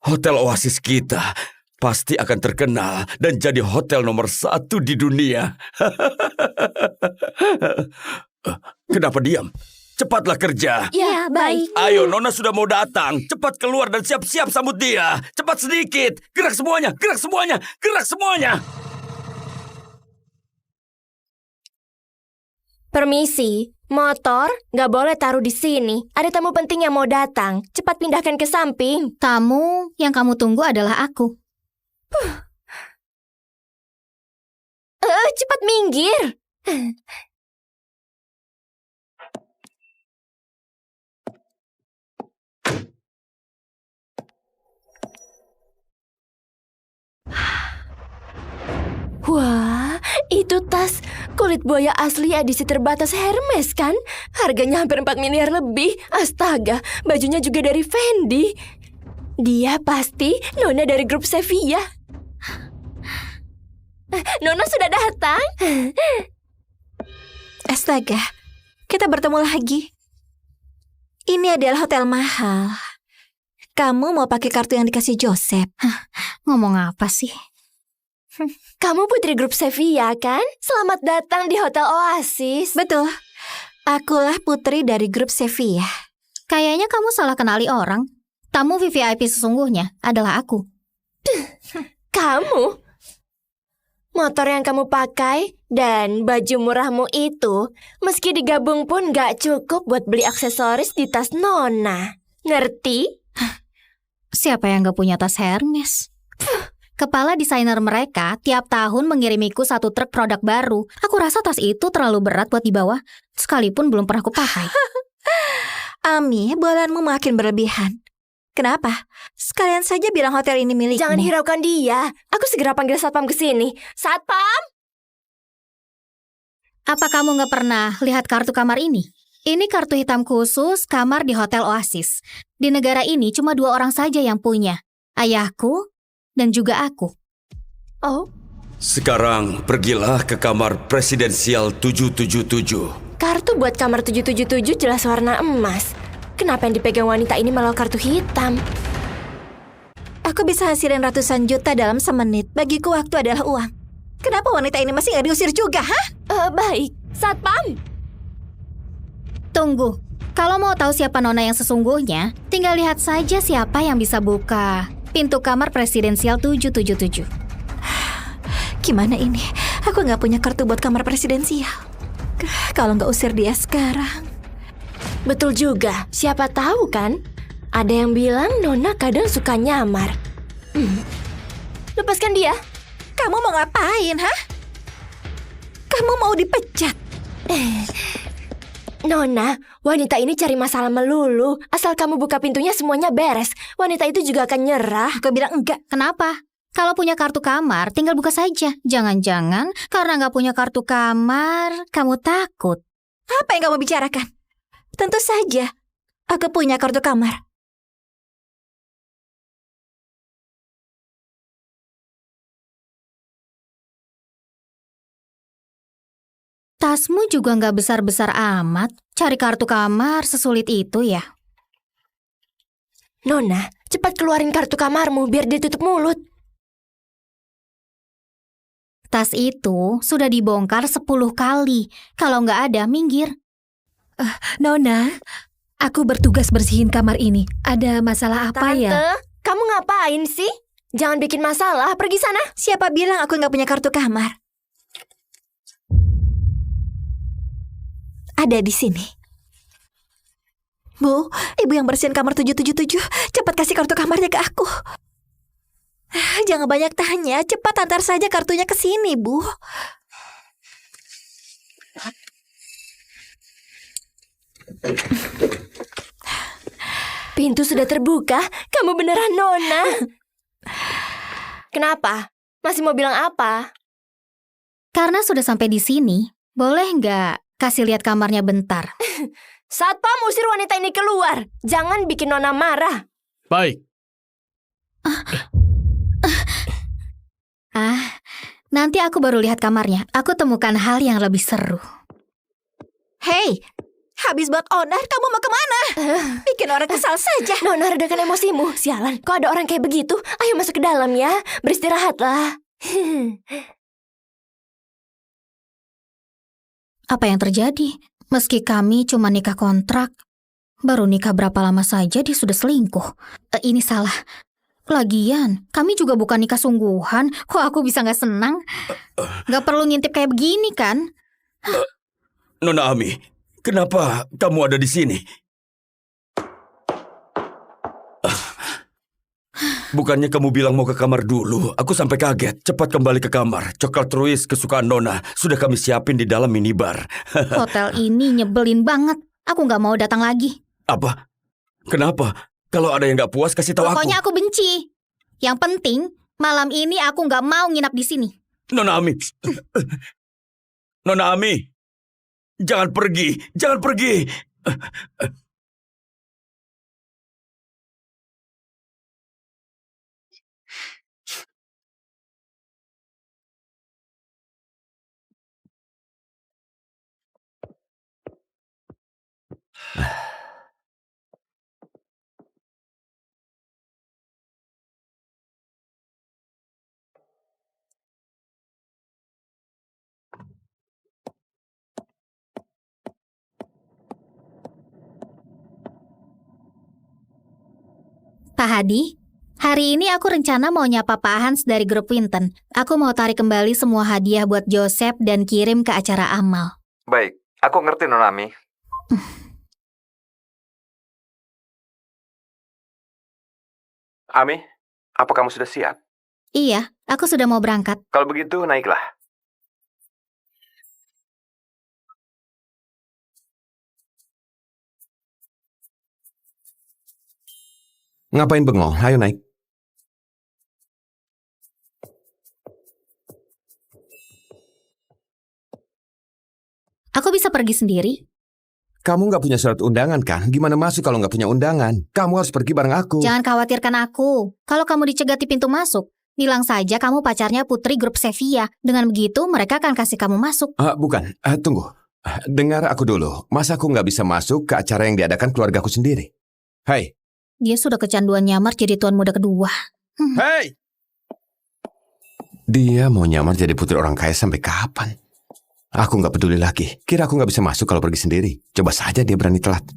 [SPEAKER 7] Hotel Oasis kita pasti akan terkenal dan jadi hotel nomor 1 di dunia. Kenapa diam? Cepatlah kerja.
[SPEAKER 6] Ya, baik.
[SPEAKER 7] Ayo, Nona sudah mau datang. Cepat keluar dan siap-siap sambut dia. Cepat sedikit. Gerak semuanya, gerak semuanya, gerak semuanya.
[SPEAKER 6] Permisi, motor nggak boleh taruh di sini. Ada tamu penting yang mau datang. Cepat pindahkan ke samping.
[SPEAKER 1] Tamu yang kamu tunggu adalah aku.
[SPEAKER 6] Cepat minggir. Wah, itu tas kulit buaya asli edisi terbatas Hermes kan? Harganya hampir 4 miliar lebih. Astaga, bajunya juga dari Fendi. Dia pasti Nona dari grup Sevilla. Nona sudah datang.
[SPEAKER 5] Astaga, kita bertemu lagi. Ini adalah hotel mahal. Kamu mau pakai kartu yang dikasih Joseph?
[SPEAKER 1] Ngomong apa sih?
[SPEAKER 6] Kamu putri grup Sevilla kan? Selamat datang di Hotel Oasis.
[SPEAKER 5] Betul. Akulah putri dari grup Sevilla.
[SPEAKER 1] Kayaknya kamu salah kenali orang. Tamu VVIP sesungguhnya adalah aku.
[SPEAKER 6] Kamu? Motor yang kamu pakai dan baju murahmu itu, meski digabung pun gak cukup buat beli aksesoris di tas Nona. Ngerti?
[SPEAKER 1] Siapa yang gak punya tas Hermes? Kepala desainer mereka tiap tahun mengirimiku 1 truk produk baru. Aku rasa tas itu terlalu berat buat dibawa, sekalipun belum pernah kupakai.
[SPEAKER 5] Ami, bualanmu makin berlebihan. Kenapa? Sekalian saja bilang hotel ini milikmu.
[SPEAKER 6] Jangan hiraukan dia. Aku segera panggil satpam ke sini. Satpam!
[SPEAKER 1] Apa kamu gak pernah lihat kartu kamar ini? Ini kartu hitam khusus kamar di Hotel Oasis. Di negara ini cuma 2 orang saja yang punya. Ayahku dan juga aku.
[SPEAKER 6] Oh,
[SPEAKER 7] Sekarang pergilah ke kamar presidensial 777.
[SPEAKER 6] kartu buat kamar 777 jelas warna emas. Kenapa yang dipegang wanita ini malah kartu hitam?
[SPEAKER 5] Aku bisa hasilin ratusan juta dalam semenit. Bagiku waktu adalah uang. Kenapa wanita ini masih nggak diusir juga, hah?
[SPEAKER 6] Baik, satpam.
[SPEAKER 1] Tunggu, kalau mau tahu siapa Nona yang sesungguhnya, tinggal lihat saja siapa yang bisa buka pintu kamar presidensial 777.
[SPEAKER 5] Gimana ini? Aku nggak punya kartu buat kamar presidensial. Kalau nggak usir dia sekarang.
[SPEAKER 6] Betul juga, siapa tahu kan? Ada yang bilang Nona kadang suka nyamar. Lepaskan dia.
[SPEAKER 5] Kamu mau ngapain, hah? Kamu mau dipecat?
[SPEAKER 6] Nona, wanita ini cari masalah melulu. Asal kamu buka pintunya semuanya beres. Wanita itu juga akan nyerah.
[SPEAKER 5] Aku bilang enggak.
[SPEAKER 1] Kenapa? Kalau punya kartu kamar, tinggal buka saja. Jangan-jangan karena nggak punya kartu kamar, kamu takut.
[SPEAKER 5] Apa yang kamu bicarakan? Tentu saja. Aku punya kartu kamar.
[SPEAKER 1] Tasmu juga nggak besar-besar amat. Cari kartu kamar sesulit itu ya?
[SPEAKER 6] Nona, cepat keluarin kartu kamarmu biar dia tutup mulut.
[SPEAKER 1] Tas itu sudah dibongkar 10 kali. Kalau nggak ada, minggir.
[SPEAKER 8] Nona, aku bertugas bersihin kamar ini. Ada masalah apa ya?
[SPEAKER 6] Tante, kamu ngapain sih? Jangan bikin masalah, pergi sana.
[SPEAKER 5] Siapa bilang aku nggak punya kartu kamar? Ada di sini. Bu, ibu yang bersihin kamar 777. Cepat kasih kartu kamarnya ke aku. Jangan banyak tanya, cepat antar saja kartunya ke sini, Bu.
[SPEAKER 6] Pintu sudah terbuka. Kamu beneran Nona. Kenapa? Masih mau bilang apa?
[SPEAKER 1] Karena sudah sampai di sini, boleh nggak kasih lihat kamarnya bentar?
[SPEAKER 6] Satpam, usir wanita ini keluar. Jangan bikin Nona marah.
[SPEAKER 9] Baik.
[SPEAKER 1] Nanti aku baru lihat kamarnya. Aku temukan hal yang lebih seru.
[SPEAKER 5] Hei, habis buat onar, kamu mau kemana? Bikin orang kesal saja.
[SPEAKER 6] Nona, redakan emosimu. Sialan, kok ada orang kayak begitu? Ayo masuk ke dalam ya. Beristirahatlah.
[SPEAKER 1] Apa yang terjadi? Meski kami cuma nikah kontrak, baru nikah berapa lama saja dia sudah selingkuh. Ini salah. Lagian, kami juga bukan nikah sungguhan. Kok aku bisa nggak senang? Nggak perlu ngintip kayak begini kan?
[SPEAKER 7] Nona Ami, kenapa kamu ada di sini? Bukannya kamu bilang mau ke kamar dulu? Aku sampai kaget. Cepat kembali ke kamar. Coklat Ruiz kesukaan Nona sudah kami siapin di dalam minibar.
[SPEAKER 1] Hotel ini nyebelin banget. Aku nggak mau datang lagi.
[SPEAKER 7] Apa? Kenapa? Kalau ada yang nggak puas, kasih tahu aku.
[SPEAKER 1] Pokoknya aku benci. Yang penting, malam ini aku nggak mau nginap di sini.
[SPEAKER 7] Nona Ami. Nona Ami. Jangan pergi. Jangan pergi.
[SPEAKER 1] Pak Hadi, hari ini aku rencana mau nyapa Pak Hans dari grup Winton. Aku mau tarik kembali semua hadiah buat Joseph dan kirim ke acara amal.
[SPEAKER 3] Baik, aku ngerti Nona Ami.
[SPEAKER 2] Ami, apa kamu sudah siap?
[SPEAKER 1] Iya, aku sudah mau berangkat.
[SPEAKER 2] Kalau begitu, naiklah. Ngapain bengong? Ayo naik.
[SPEAKER 1] Aku bisa pergi sendiri.
[SPEAKER 2] Kamu nggak punya surat undangan kan? Gimana masuk kalau nggak punya undangan? Kamu harus pergi bareng aku.
[SPEAKER 1] Jangan khawatirkan aku. Kalau kamu dicegat di pintu masuk, bilang saja kamu pacarnya putri grup Sevilla. Dengan begitu, mereka akan kasih kamu masuk.
[SPEAKER 2] Bukan, tunggu. Dengar aku dulu. Masa aku nggak bisa masuk ke acara yang diadakan keluargaku sendiri? Hei.
[SPEAKER 1] Dia sudah kecanduan nyamar jadi tuan muda kedua.
[SPEAKER 2] Hei! Dia mau nyamar jadi putri orang kaya sampai kapan? Aku nggak peduli lagi. Kira aku nggak bisa masuk kalau pergi sendiri. Coba saja dia berani telat.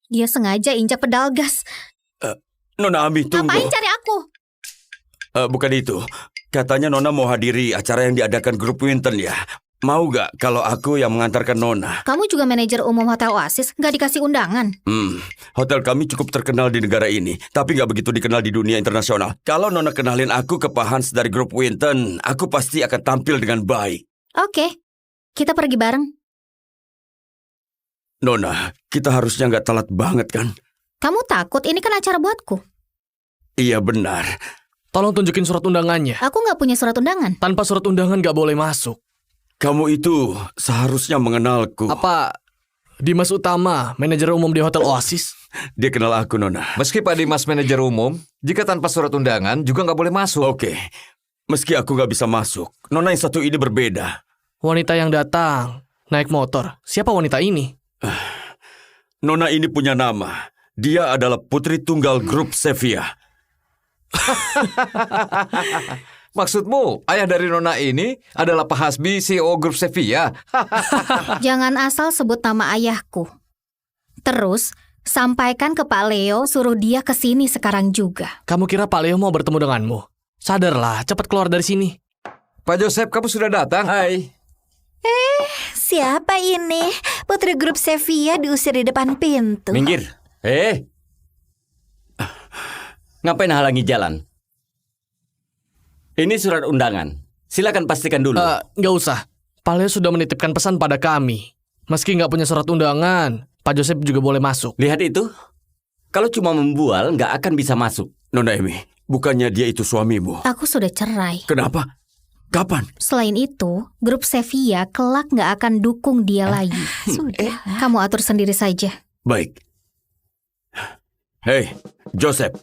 [SPEAKER 1] Dia sengaja injak pedal gas.
[SPEAKER 7] Nona Ami, tunggu.
[SPEAKER 1] Ngapain cari aku?
[SPEAKER 7] Bukan itu. Katanya Nona mau hadiri acara yang diadakan grup Winton ya. Mau gak kalau aku yang mengantarkan Nona?
[SPEAKER 1] Kamu juga manajer umum Hotel Oasis, nggak dikasih undangan.
[SPEAKER 7] Hotel kami cukup terkenal di negara ini, tapi gak begitu dikenal di dunia internasional. Kalau Nona kenalin aku ke Pak Hans dari grup Winton, aku pasti akan tampil dengan baik.
[SPEAKER 1] Oke, kita pergi bareng.
[SPEAKER 7] Nona, kita harusnya gak telat banget kan?
[SPEAKER 1] Kamu takut? Ini kan acara buatku.
[SPEAKER 7] Iya benar.
[SPEAKER 9] Tolong tunjukin surat undangannya.
[SPEAKER 1] Aku nggak punya surat undangan.
[SPEAKER 9] Tanpa surat undangan nggak boleh masuk.
[SPEAKER 7] Kamu itu seharusnya mengenalku.
[SPEAKER 9] Apa Dimas Utama, manajer umum di Hotel Oasis?
[SPEAKER 7] Dia kenal aku, Nona.
[SPEAKER 3] Meski Pak Dimas manajer umum, jika tanpa surat undangan juga nggak boleh masuk.
[SPEAKER 7] Oke. Meski aku nggak bisa masuk, Nona yang satu ini berbeda.
[SPEAKER 9] Wanita yang datang naik motor. Siapa wanita ini?
[SPEAKER 7] Nona ini punya nama. Dia adalah putri tunggal grup Sevilla.
[SPEAKER 3] Maksudmu, ayah dari Nona ini adalah Pak Hasbi, CEO Grup Sevilla?
[SPEAKER 1] Jangan asal sebut nama ayahku. Terus, sampaikan ke Pak Leo suruh dia ke sini sekarang juga.
[SPEAKER 9] Kamu kira Pak Leo mau bertemu denganmu? Sadarlah, cepat keluar dari sini.
[SPEAKER 3] Pak Joseph, kamu sudah datang?
[SPEAKER 4] Hai.
[SPEAKER 5] Siapa ini? Putri grup Sevilla diusir di depan pintu.
[SPEAKER 4] Minggir. Ngapain halangi jalan? Ini surat undangan. Silakan pastikan dulu.
[SPEAKER 9] Nggak usah. Pak Leo sudah menitipkan pesan pada kami. Meski nggak punya surat undangan, Pak Joseph juga boleh masuk.
[SPEAKER 4] Lihat itu. Kalau cuma membual, nggak akan bisa masuk.
[SPEAKER 7] Nona Emi, bukannya dia itu suamimu?
[SPEAKER 1] Aku sudah cerai.
[SPEAKER 7] Kenapa? Kapan?
[SPEAKER 1] Selain itu, grup Sevilla kelak nggak akan dukung dia lagi.
[SPEAKER 5] Sudah.
[SPEAKER 1] Kamu atur sendiri saja.
[SPEAKER 7] Baik. Hei, Joseph.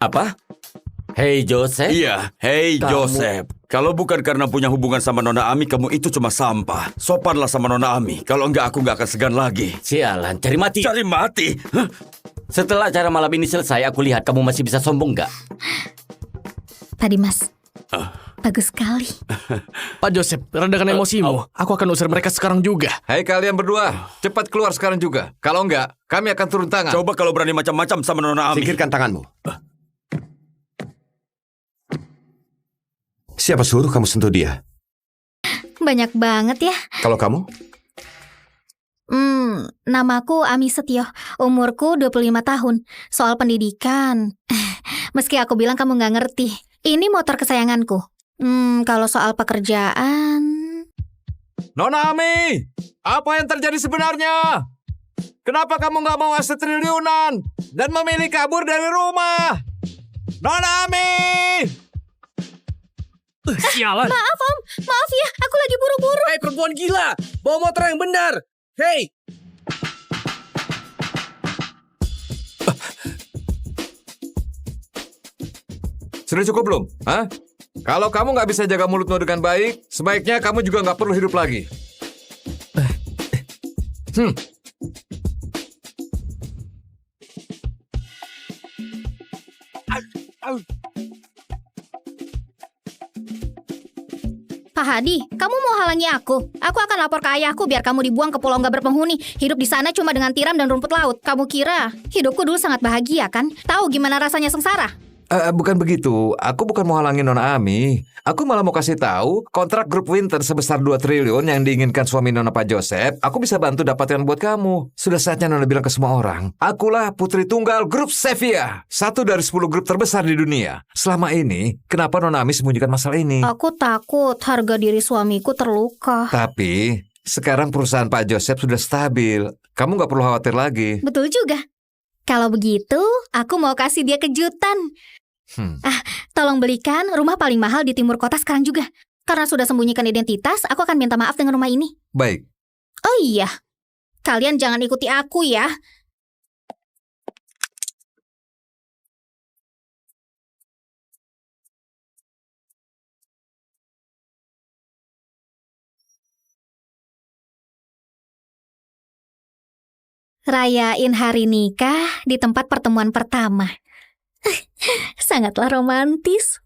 [SPEAKER 4] Apa? Hei Joseph.
[SPEAKER 7] Iya, hei
[SPEAKER 4] Kamu-
[SPEAKER 7] Joseph. Kalau bukan karena punya hubungan sama Nona Ami, kamu itu cuma sampah. Sopanlah sama Nona Ami. Kalau enggak, aku nggak akan segan lagi.
[SPEAKER 4] Sialan, cari mati.
[SPEAKER 7] Cari mati? Hah?
[SPEAKER 4] Setelah acara malam ini selesai, aku lihat kamu masih bisa sombong nggak?
[SPEAKER 1] Tadi Mas, bagus sekali.
[SPEAKER 9] Pak Joseph, redakan emosimu. Aku akan usir mereka sekarang juga.
[SPEAKER 3] Hai kalian berdua, cepat keluar sekarang juga. Kalau enggak, kami akan turun tangan.
[SPEAKER 7] Coba kalau berani macam-macam sama Nona Ami.
[SPEAKER 2] Singkirkan tanganmu. Siapa suruh kamu sentuh dia?
[SPEAKER 1] Banyak banget ya.
[SPEAKER 2] Kalau kamu?
[SPEAKER 1] Namaku Ami Setio. Umurku 25 tahun. Soal pendidikan. Meski aku bilang kamu nggak ngerti. Ini motor kesayanganku. Kalau soal pekerjaan...
[SPEAKER 3] Nona Ami, apa yang terjadi sebenarnya? Kenapa kamu nggak mau aset triliunan dan memilih kabur dari rumah? Nona Ami!
[SPEAKER 9] Sialan.
[SPEAKER 1] Maaf Om, maaf ya. Aku lagi buru-buru.
[SPEAKER 9] Hei perempuan gila, bawa motor yang benar. Hei.
[SPEAKER 3] Sudah cukup belum? Hah? Kalau kamu nggak bisa jaga mulutmu dengan baik, sebaiknya kamu juga nggak perlu hidup lagi.
[SPEAKER 1] Pak Hadi, kamu mau halangi aku? Aku akan lapor ke ayahku biar kamu dibuang ke pulau nggak berpenghuni. Hidup di sana cuma dengan tiram dan rumput laut. Kamu kira hidupku dulu sangat bahagia kan? Tahu gimana rasanya sengsara?
[SPEAKER 3] Bukan begitu. Aku bukan mau halangin Nona Ami. Aku malah mau kasih tahu kontrak grup Winter sebesar 2 triliun yang diinginkan suami Nona Pak Joseph. Aku bisa bantu dapatkan buat kamu. Sudah saatnya Nona bilang ke semua orang. Akulah putri tunggal grup Sevilla. 1 dari 10 grup terbesar di dunia. Selama ini, kenapa Nona Ami sembunyikan masalah ini?
[SPEAKER 1] Aku takut harga diri suamiku terluka.
[SPEAKER 3] Tapi, sekarang perusahaan Pak Joseph sudah stabil. Kamu nggak perlu khawatir lagi.
[SPEAKER 1] Betul juga. Kalau begitu, aku mau kasih dia kejutan. Tolong belikan rumah paling mahal di timur kota sekarang juga. Karena sudah sembunyikan identitas, aku akan minta maaf dengan rumah ini.
[SPEAKER 3] Baik.
[SPEAKER 1] Oh iya, kalian jangan ikuti aku ya. Rayain hari nikah di tempat pertemuan pertama. Sangatlah romantis.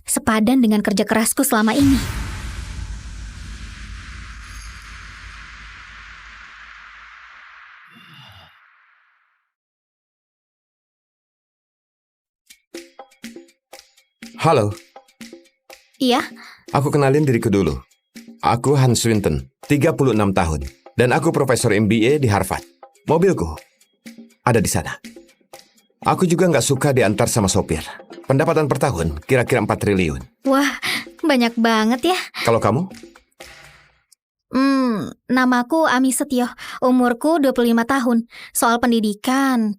[SPEAKER 1] Sepadan dengan kerja kerasku selama ini.
[SPEAKER 2] Halo,
[SPEAKER 1] Iya,
[SPEAKER 2] aku kenalin diriku dulu. Aku Hans Swinton, 36 tahun. Dan aku profesor MBA di Harvard. Mobilku ada di sana. Aku juga nggak suka diantar sama sopir. Pendapatan per tahun kira-kira 4 triliun.
[SPEAKER 1] wah, banyak banget ya.
[SPEAKER 2] Kalau kamu?
[SPEAKER 1] Namaku Ami Setio. Umurku 25 tahun. Soal pendidikan.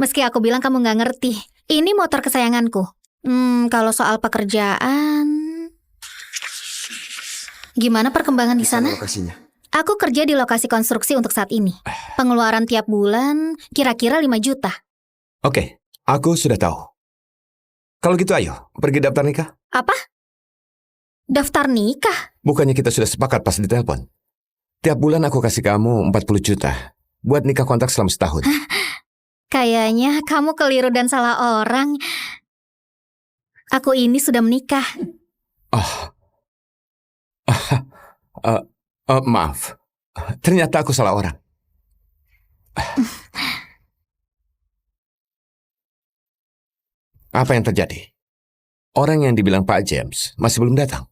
[SPEAKER 1] Meski aku bilang kamu nggak ngerti. Ini motor kesayanganku. Kalau soal pekerjaan... Gimana perkembangan di sana?
[SPEAKER 2] Lokasinya.
[SPEAKER 1] Aku kerja di lokasi konstruksi untuk saat ini. Pengeluaran tiap bulan kira-kira 5 juta.
[SPEAKER 2] Oke, aku sudah tahu. Kalau gitu ayo, pergi daftar nikah.
[SPEAKER 1] Apa? Daftar nikah?
[SPEAKER 2] Bukannya kita sudah sepakat pas ditelepon? Tiap bulan aku kasih kamu 40 juta buat nikah kontrak selama setahun.
[SPEAKER 1] Kayaknya kamu keliru dan salah orang. Aku ini sudah menikah.
[SPEAKER 2] Maaf. Ternyata aku salah orang. Apa yang terjadi? Orang yang dibilang Pak James masih belum datang.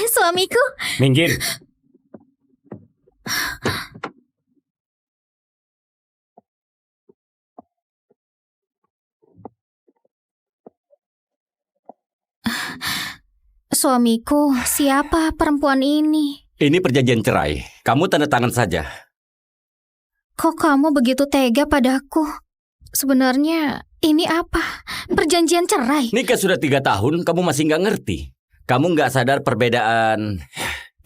[SPEAKER 1] Suamiku,
[SPEAKER 4] Minggir.
[SPEAKER 1] suamiku, siapa perempuan ini?
[SPEAKER 4] Ini perjanjian cerai. Kamu tanda tangan saja.
[SPEAKER 1] Kok kamu begitu tega padaku? Sebenarnya ini apa? Perjanjian cerai?
[SPEAKER 4] Nikah sudah 3 tahun, kamu masih nggak ngerti. Kamu nggak sadar perbedaan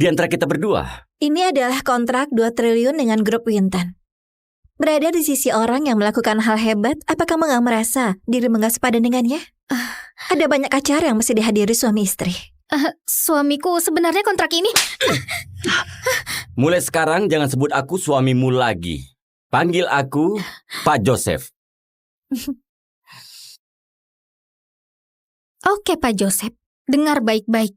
[SPEAKER 4] di antara kita berdua.
[SPEAKER 5] Ini adalah kontrak 2 triliun dengan grup Winton. Berada di sisi orang yang melakukan hal hebat, apa kamu nggak merasa dirimu nggak sepadan dengannya? Ada banyak acara yang mesti dihadiri suami istri.
[SPEAKER 1] Suamiku, sebenarnya kontrak ini...
[SPEAKER 4] Mulai sekarang jangan sebut aku suamimu lagi. Panggil aku Pak Joseph.
[SPEAKER 1] Oke, Pak Joseph. Dengar baik-baik.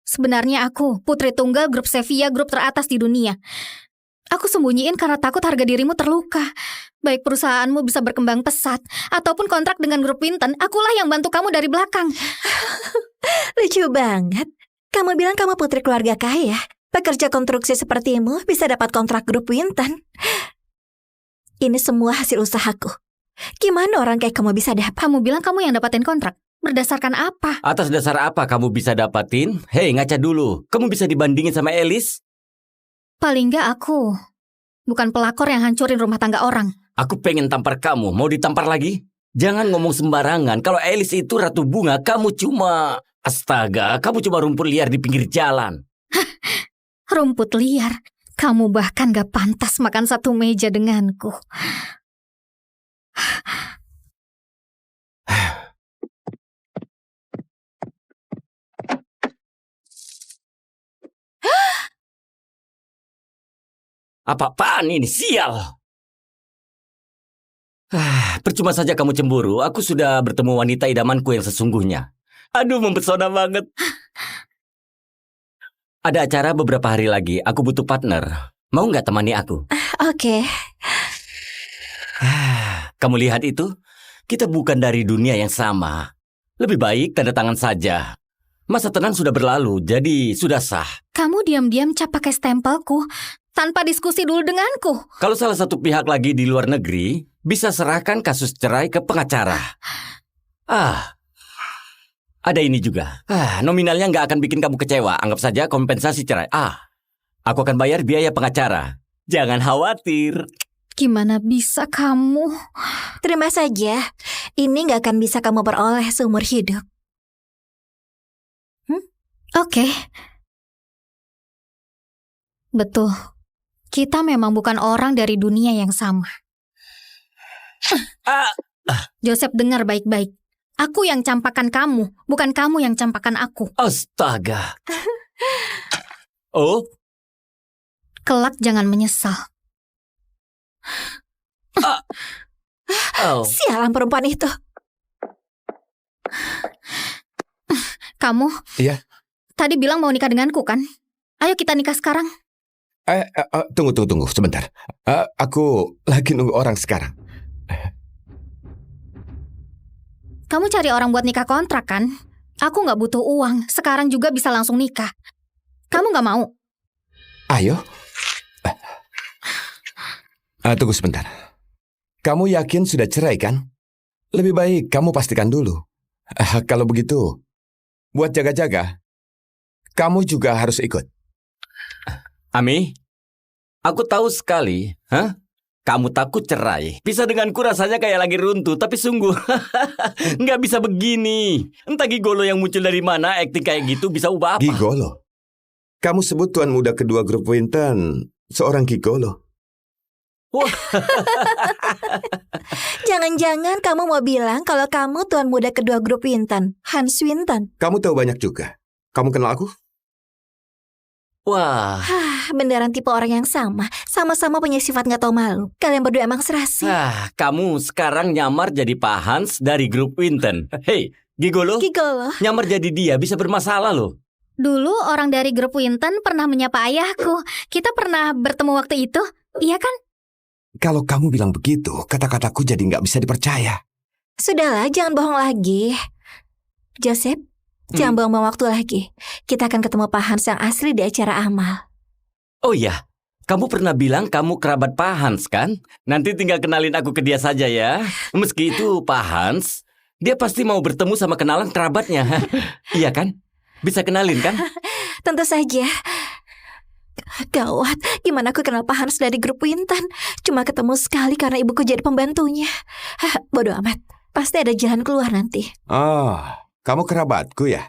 [SPEAKER 1] Sebenarnya aku putri tunggal grup Sevilla, grup teratas di dunia. Aku sembunyiin karena takut harga dirimu terluka. Baik perusahaanmu bisa berkembang pesat, ataupun kontrak dengan grup Winton, akulah yang bantu kamu dari belakang.
[SPEAKER 5] Lucu banget. Kamu bilang kamu putri keluarga kaya. Pekerja konstruksi sepertimu bisa dapat kontrak grup Winton. Ini semua hasil usahaku. Gimana orang kayak kamu bisa dapat?
[SPEAKER 1] Kamu bilang kamu yang dapatin kontrak. Berdasarkan apa?
[SPEAKER 4] Atas dasar apa kamu bisa dapatin? Hei, ngaca dulu. Kamu bisa dibandingin sama Elis?
[SPEAKER 1] Paling nggak aku bukan pelakor yang hancurin rumah tangga orang.
[SPEAKER 4] Aku pengen tampar kamu. Mau ditampar lagi? Jangan ngomong sembarangan. Kalau Elis itu ratu bunga, kamu cuma... Astaga, kamu cuma rumput liar di pinggir jalan.
[SPEAKER 1] Rumput liar? Kamu bahkan gak pantas makan satu meja denganku.
[SPEAKER 4] Apa-apaan ini? Sial! Percuma saja kamu cemburu. Aku sudah bertemu wanita idamanku yang sesungguhnya. Aduh, mempesona banget. Ada acara beberapa hari lagi. Aku butuh partner. Mau nggak temani aku?
[SPEAKER 5] Oke.
[SPEAKER 4] Kamu lihat itu? Kita bukan dari dunia yang sama. Lebih baik tanda tangan saja. Masa tenang sudah berlalu, jadi sudah sah.
[SPEAKER 1] Kamu diam-diam cap pakai stempelku tanpa diskusi dulu denganku.
[SPEAKER 4] Kalau salah satu pihak lagi di luar negeri, bisa serahkan kasus cerai ke pengacara. Ada ini juga. Nominalnya nggak akan bikin kamu kecewa. Anggap saja kompensasi cerai. Aku akan bayar biaya pengacara. Jangan khawatir.
[SPEAKER 1] Gimana bisa kamu?
[SPEAKER 5] Terima saja. Ini gak akan bisa kamu peroleh seumur hidup.
[SPEAKER 1] Oke. Betul. Kita memang bukan orang dari dunia yang sama. Joseph, dengar baik-baik. Aku yang campakan kamu, bukan kamu yang campakan aku.
[SPEAKER 4] Astaga. Oh?
[SPEAKER 1] Kelak jangan menyesal.
[SPEAKER 5] Sialan perempuan itu.
[SPEAKER 1] Kamu?
[SPEAKER 2] Iya.
[SPEAKER 1] Tadi bilang mau nikah denganku kan? Ayo kita nikah sekarang.
[SPEAKER 2] Tunggu sebentar. Aku lagi nunggu orang sekarang.
[SPEAKER 1] Kamu cari orang buat nikah kontrak kan? Aku nggak butuh uang. Sekarang juga bisa langsung nikah. Kamu nggak mau?
[SPEAKER 2] Ayo. Tunggu sebentar. Kamu yakin sudah cerai kan? Lebih baik kamu pastikan dulu. Kalau begitu, buat jaga-jaga, kamu juga harus ikut.
[SPEAKER 4] Ami, aku tahu sekali. Kamu takut cerai. Pisah denganku rasanya kayak lagi runtuh, tapi sungguh nggak bisa begini. Entah gigolo yang muncul dari mana, akting kayak gitu bisa ubah apa?
[SPEAKER 2] Gigolo? Kamu sebut tuan muda kedua grup Winton seorang gigolo.
[SPEAKER 4] Wah,
[SPEAKER 5] Jangan-jangan kamu mau bilang kalau kamu tuan muda kedua grup Winton, Hans Winton.
[SPEAKER 2] Kamu tahu banyak juga. Kamu kenal aku?
[SPEAKER 4] wah.
[SPEAKER 5] Beneran tipe orang yang sama. Sama-sama punya sifat nggak tahu malu. Kalian berdua emang serasi.
[SPEAKER 4] Kamu sekarang nyamar jadi Pak Hans dari grup Winton. Hei, Gigolo,
[SPEAKER 5] Gigolo.
[SPEAKER 4] nyamar jadi dia bisa bermasalah loh.
[SPEAKER 1] Dulu orang dari grup Winton pernah menyapa ayahku. Kita pernah bertemu waktu itu, iya kan?
[SPEAKER 2] Kalau kamu bilang begitu, kata-kataku jadi nggak bisa dipercaya.
[SPEAKER 5] Sudahlah, jangan bohong lagi. Joseph, jangan buang-buang waktu lagi. Kita akan ketemu Pak Hans yang asli di acara amal.
[SPEAKER 4] Oh iya, kamu pernah bilang kamu kerabat Pak Hans kan? Nanti tinggal kenalin aku ke dia saja ya. Meski itu Pak Hans, dia pasti mau bertemu sama kenalan kerabatnya. Iya kan? Bisa kenalin kan?
[SPEAKER 5] Tentu saja. Gawat, gimana aku kenal Pak Hans dari grup Winton? Cuma ketemu sekali karena ibuku jadi pembantunya. Bodoh amat, pasti ada jalan keluar nanti.
[SPEAKER 2] Oh, kamu kerabatku ya?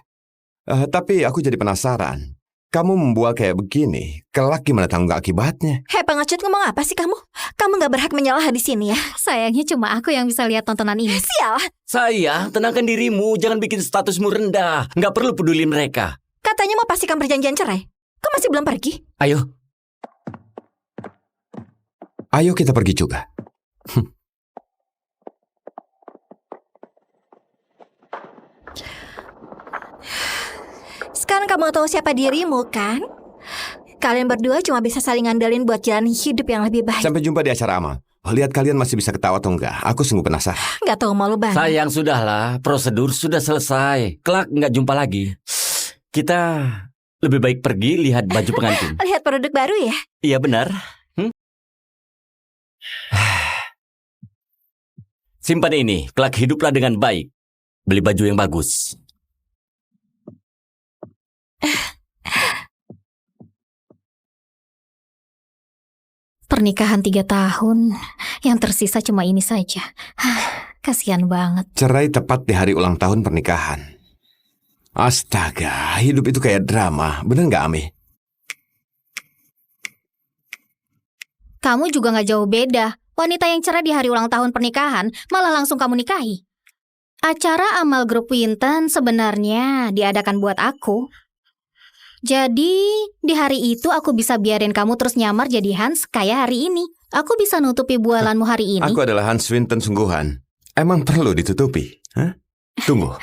[SPEAKER 2] Tapi aku jadi penasaran. Kamu membual kayak begini, kelak gimana tanggung akibatnya?
[SPEAKER 5] Hei pengecut, ngomong apa sih kamu? Kamu gak berhak menyalah di sini ya.
[SPEAKER 1] Sayangnya cuma aku yang bisa lihat tontonan ini.
[SPEAKER 5] Sial,
[SPEAKER 4] Saya, tenangkan dirimu, jangan bikin statusmu rendah. Nggak perlu peduli mereka.
[SPEAKER 5] katanya mau pastikan perjanjian cerai. Kok masih belum pergi?
[SPEAKER 4] Ayo,
[SPEAKER 2] Ayo kita pergi juga.
[SPEAKER 5] Sekarang kamu tahu siapa dirimu kan? Kalian berdua cuma bisa saling ngandelin buat jalani hidup yang lebih baik.
[SPEAKER 2] Sampai jumpa di acara amal. Lihat kalian masih bisa ketawa atau enggak. Aku sungguh penasaran.
[SPEAKER 5] Gak tahu malu banget.
[SPEAKER 4] sayang sudahlah, prosedur sudah selesai. Kelak nggak jumpa lagi. Kita lebih baik pergi lihat baju pengantin.
[SPEAKER 5] Lihat produk baru ya?
[SPEAKER 4] Iya benar. Simpan ini, kelak hiduplah dengan baik. Beli baju yang bagus.
[SPEAKER 1] Pernikahan 3 tahun, yang tersisa cuma ini saja. Kasihan banget.
[SPEAKER 2] Cerai tepat di hari ulang tahun pernikahan. Astaga, hidup itu kayak drama. Bener nggak, Ami?
[SPEAKER 1] Kamu juga gak jauh beda. Wanita yang cerai di hari ulang tahun pernikahan malah langsung kamu nikahi. Acara amal grup Winton sebenarnya diadakan buat aku. Jadi, di hari itu aku bisa biarin kamu terus nyamar jadi Hans kayak hari ini. Aku bisa nutupi bualanmu hari ini.
[SPEAKER 2] Aku adalah Hans Winton sungguhan. Emang perlu ditutupi? Hah? Tunggu.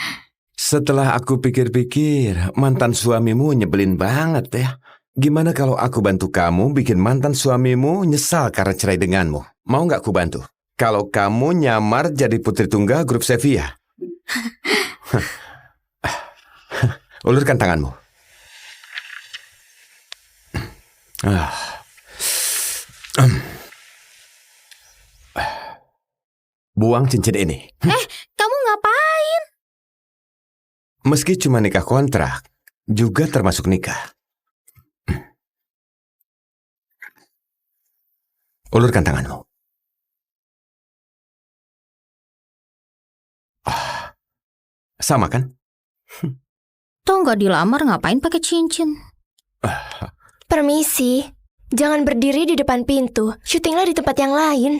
[SPEAKER 2] Setelah aku pikir-pikir, mantan suamimu nyebelin banget ya. Gimana kalau aku bantu kamu bikin mantan suamimu nyesal karena cerai denganmu? Mau nggak aku bantu? Kalau kamu nyamar jadi putri tunggal grup Sevilla. Ulurkan tanganmu. Buang cincin ini.
[SPEAKER 1] Kamu ngapain?
[SPEAKER 2] Meski cuma nikah kontrak, juga termasuk nikah. Ulurkan tanganmu. Sama kan?
[SPEAKER 1] Toh nggak dilamar ngapain pakai cincin?
[SPEAKER 6] Permisi, jangan berdiri di depan pintu. Syutinglah di tempat yang lain.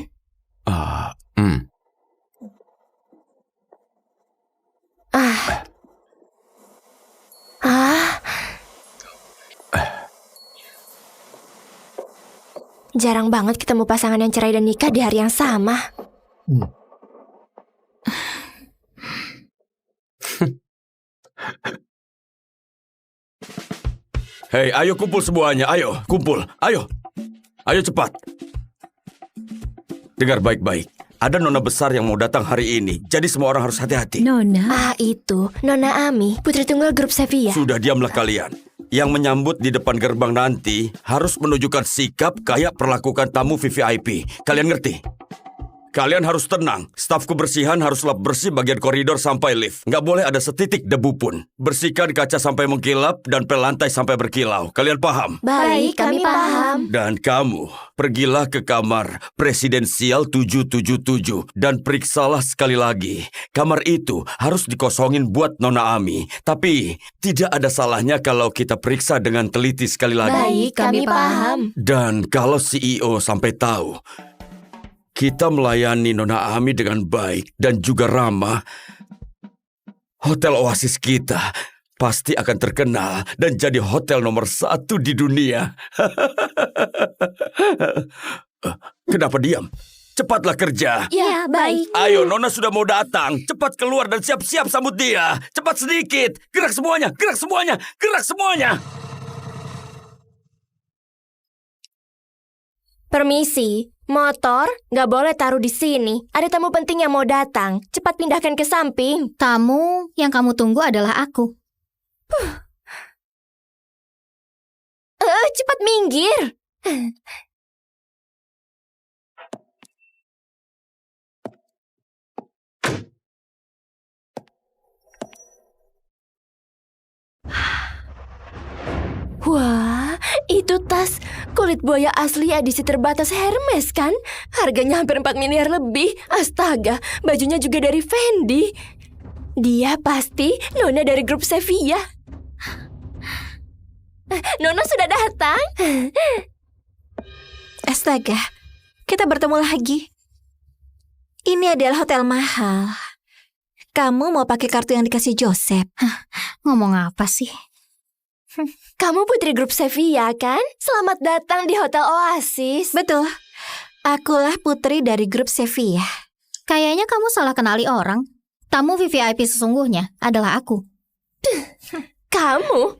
[SPEAKER 6] Jarang banget ketemu pasangan yang cerai dan nikah di hari yang sama.
[SPEAKER 7] Hei, ayo kumpul semuanya. Ayo, kumpul. Ayo. Ayo cepat. Dengar baik-baik. Ada nona besar yang mau datang hari ini. Jadi semua orang harus hati-hati.
[SPEAKER 8] Nona,
[SPEAKER 6] Itu Nona Ami, putri tunggal grup Sevilla.
[SPEAKER 7] Sudah diamlah kalian. Yang menyambut di depan gerbang nanti harus menunjukkan sikap kayak perlakukan tamu VVIP. Kalian ngerti? Kalian harus tenang. Staf kebersihan harus lap bersih bagian koridor sampai lift. Nggak boleh ada setitik debu pun. Bersihkan kaca sampai mengkilap dan pel lantai sampai berkilau. Kalian paham?
[SPEAKER 6] Baik, kami paham.
[SPEAKER 7] Dan kamu, pergilah ke kamar presidensial 777 dan periksalah sekali lagi. Kamar itu harus dikosongin buat Nona Ami. Tapi, tidak ada salahnya kalau kita periksa dengan teliti sekali lagi.
[SPEAKER 6] Baik, kami paham.
[SPEAKER 7] Dan kalau CEO sampai tahu kita melayani Nona Ami dengan baik dan juga ramah, Hotel Oasis kita pasti akan terkenal dan jadi hotel nomor 1 di dunia. Kenapa diam? Cepatlah kerja.
[SPEAKER 6] Ya, baik.
[SPEAKER 7] Ayo, Nona sudah mau datang. Cepat keluar dan siap-siap sambut dia. Cepat sedikit. Gerak semuanya, gerak semuanya, gerak semuanya.
[SPEAKER 6] Permisi, motor nggak boleh taruh di sini. Ada tamu penting yang mau datang. Cepat pindahkan ke samping.
[SPEAKER 1] Tamu yang kamu tunggu adalah aku.
[SPEAKER 6] Cepat minggir. Wah, itu tas kulit buaya asli edisi terbatas Hermes kan? Harganya hampir 4 miliar lebih. Astaga, bajunya juga dari Fendi. Dia pasti Nona dari grup Sevilla. Nona sudah datang.
[SPEAKER 5] Astaga, kita bertemu lagi. Ini adalah hotel mahal. Kamu mau pakai kartu yang dikasih Joseph?
[SPEAKER 1] Ngomong apa sih?
[SPEAKER 6] Kamu putri grup Sevilla kan? Selamat datang di Hotel Oasis.
[SPEAKER 5] Betul. Akulah putri dari grup Sevilla.
[SPEAKER 1] Kayaknya kamu salah kenali orang. Tamu VVIP sesungguhnya adalah aku.
[SPEAKER 6] Kamu?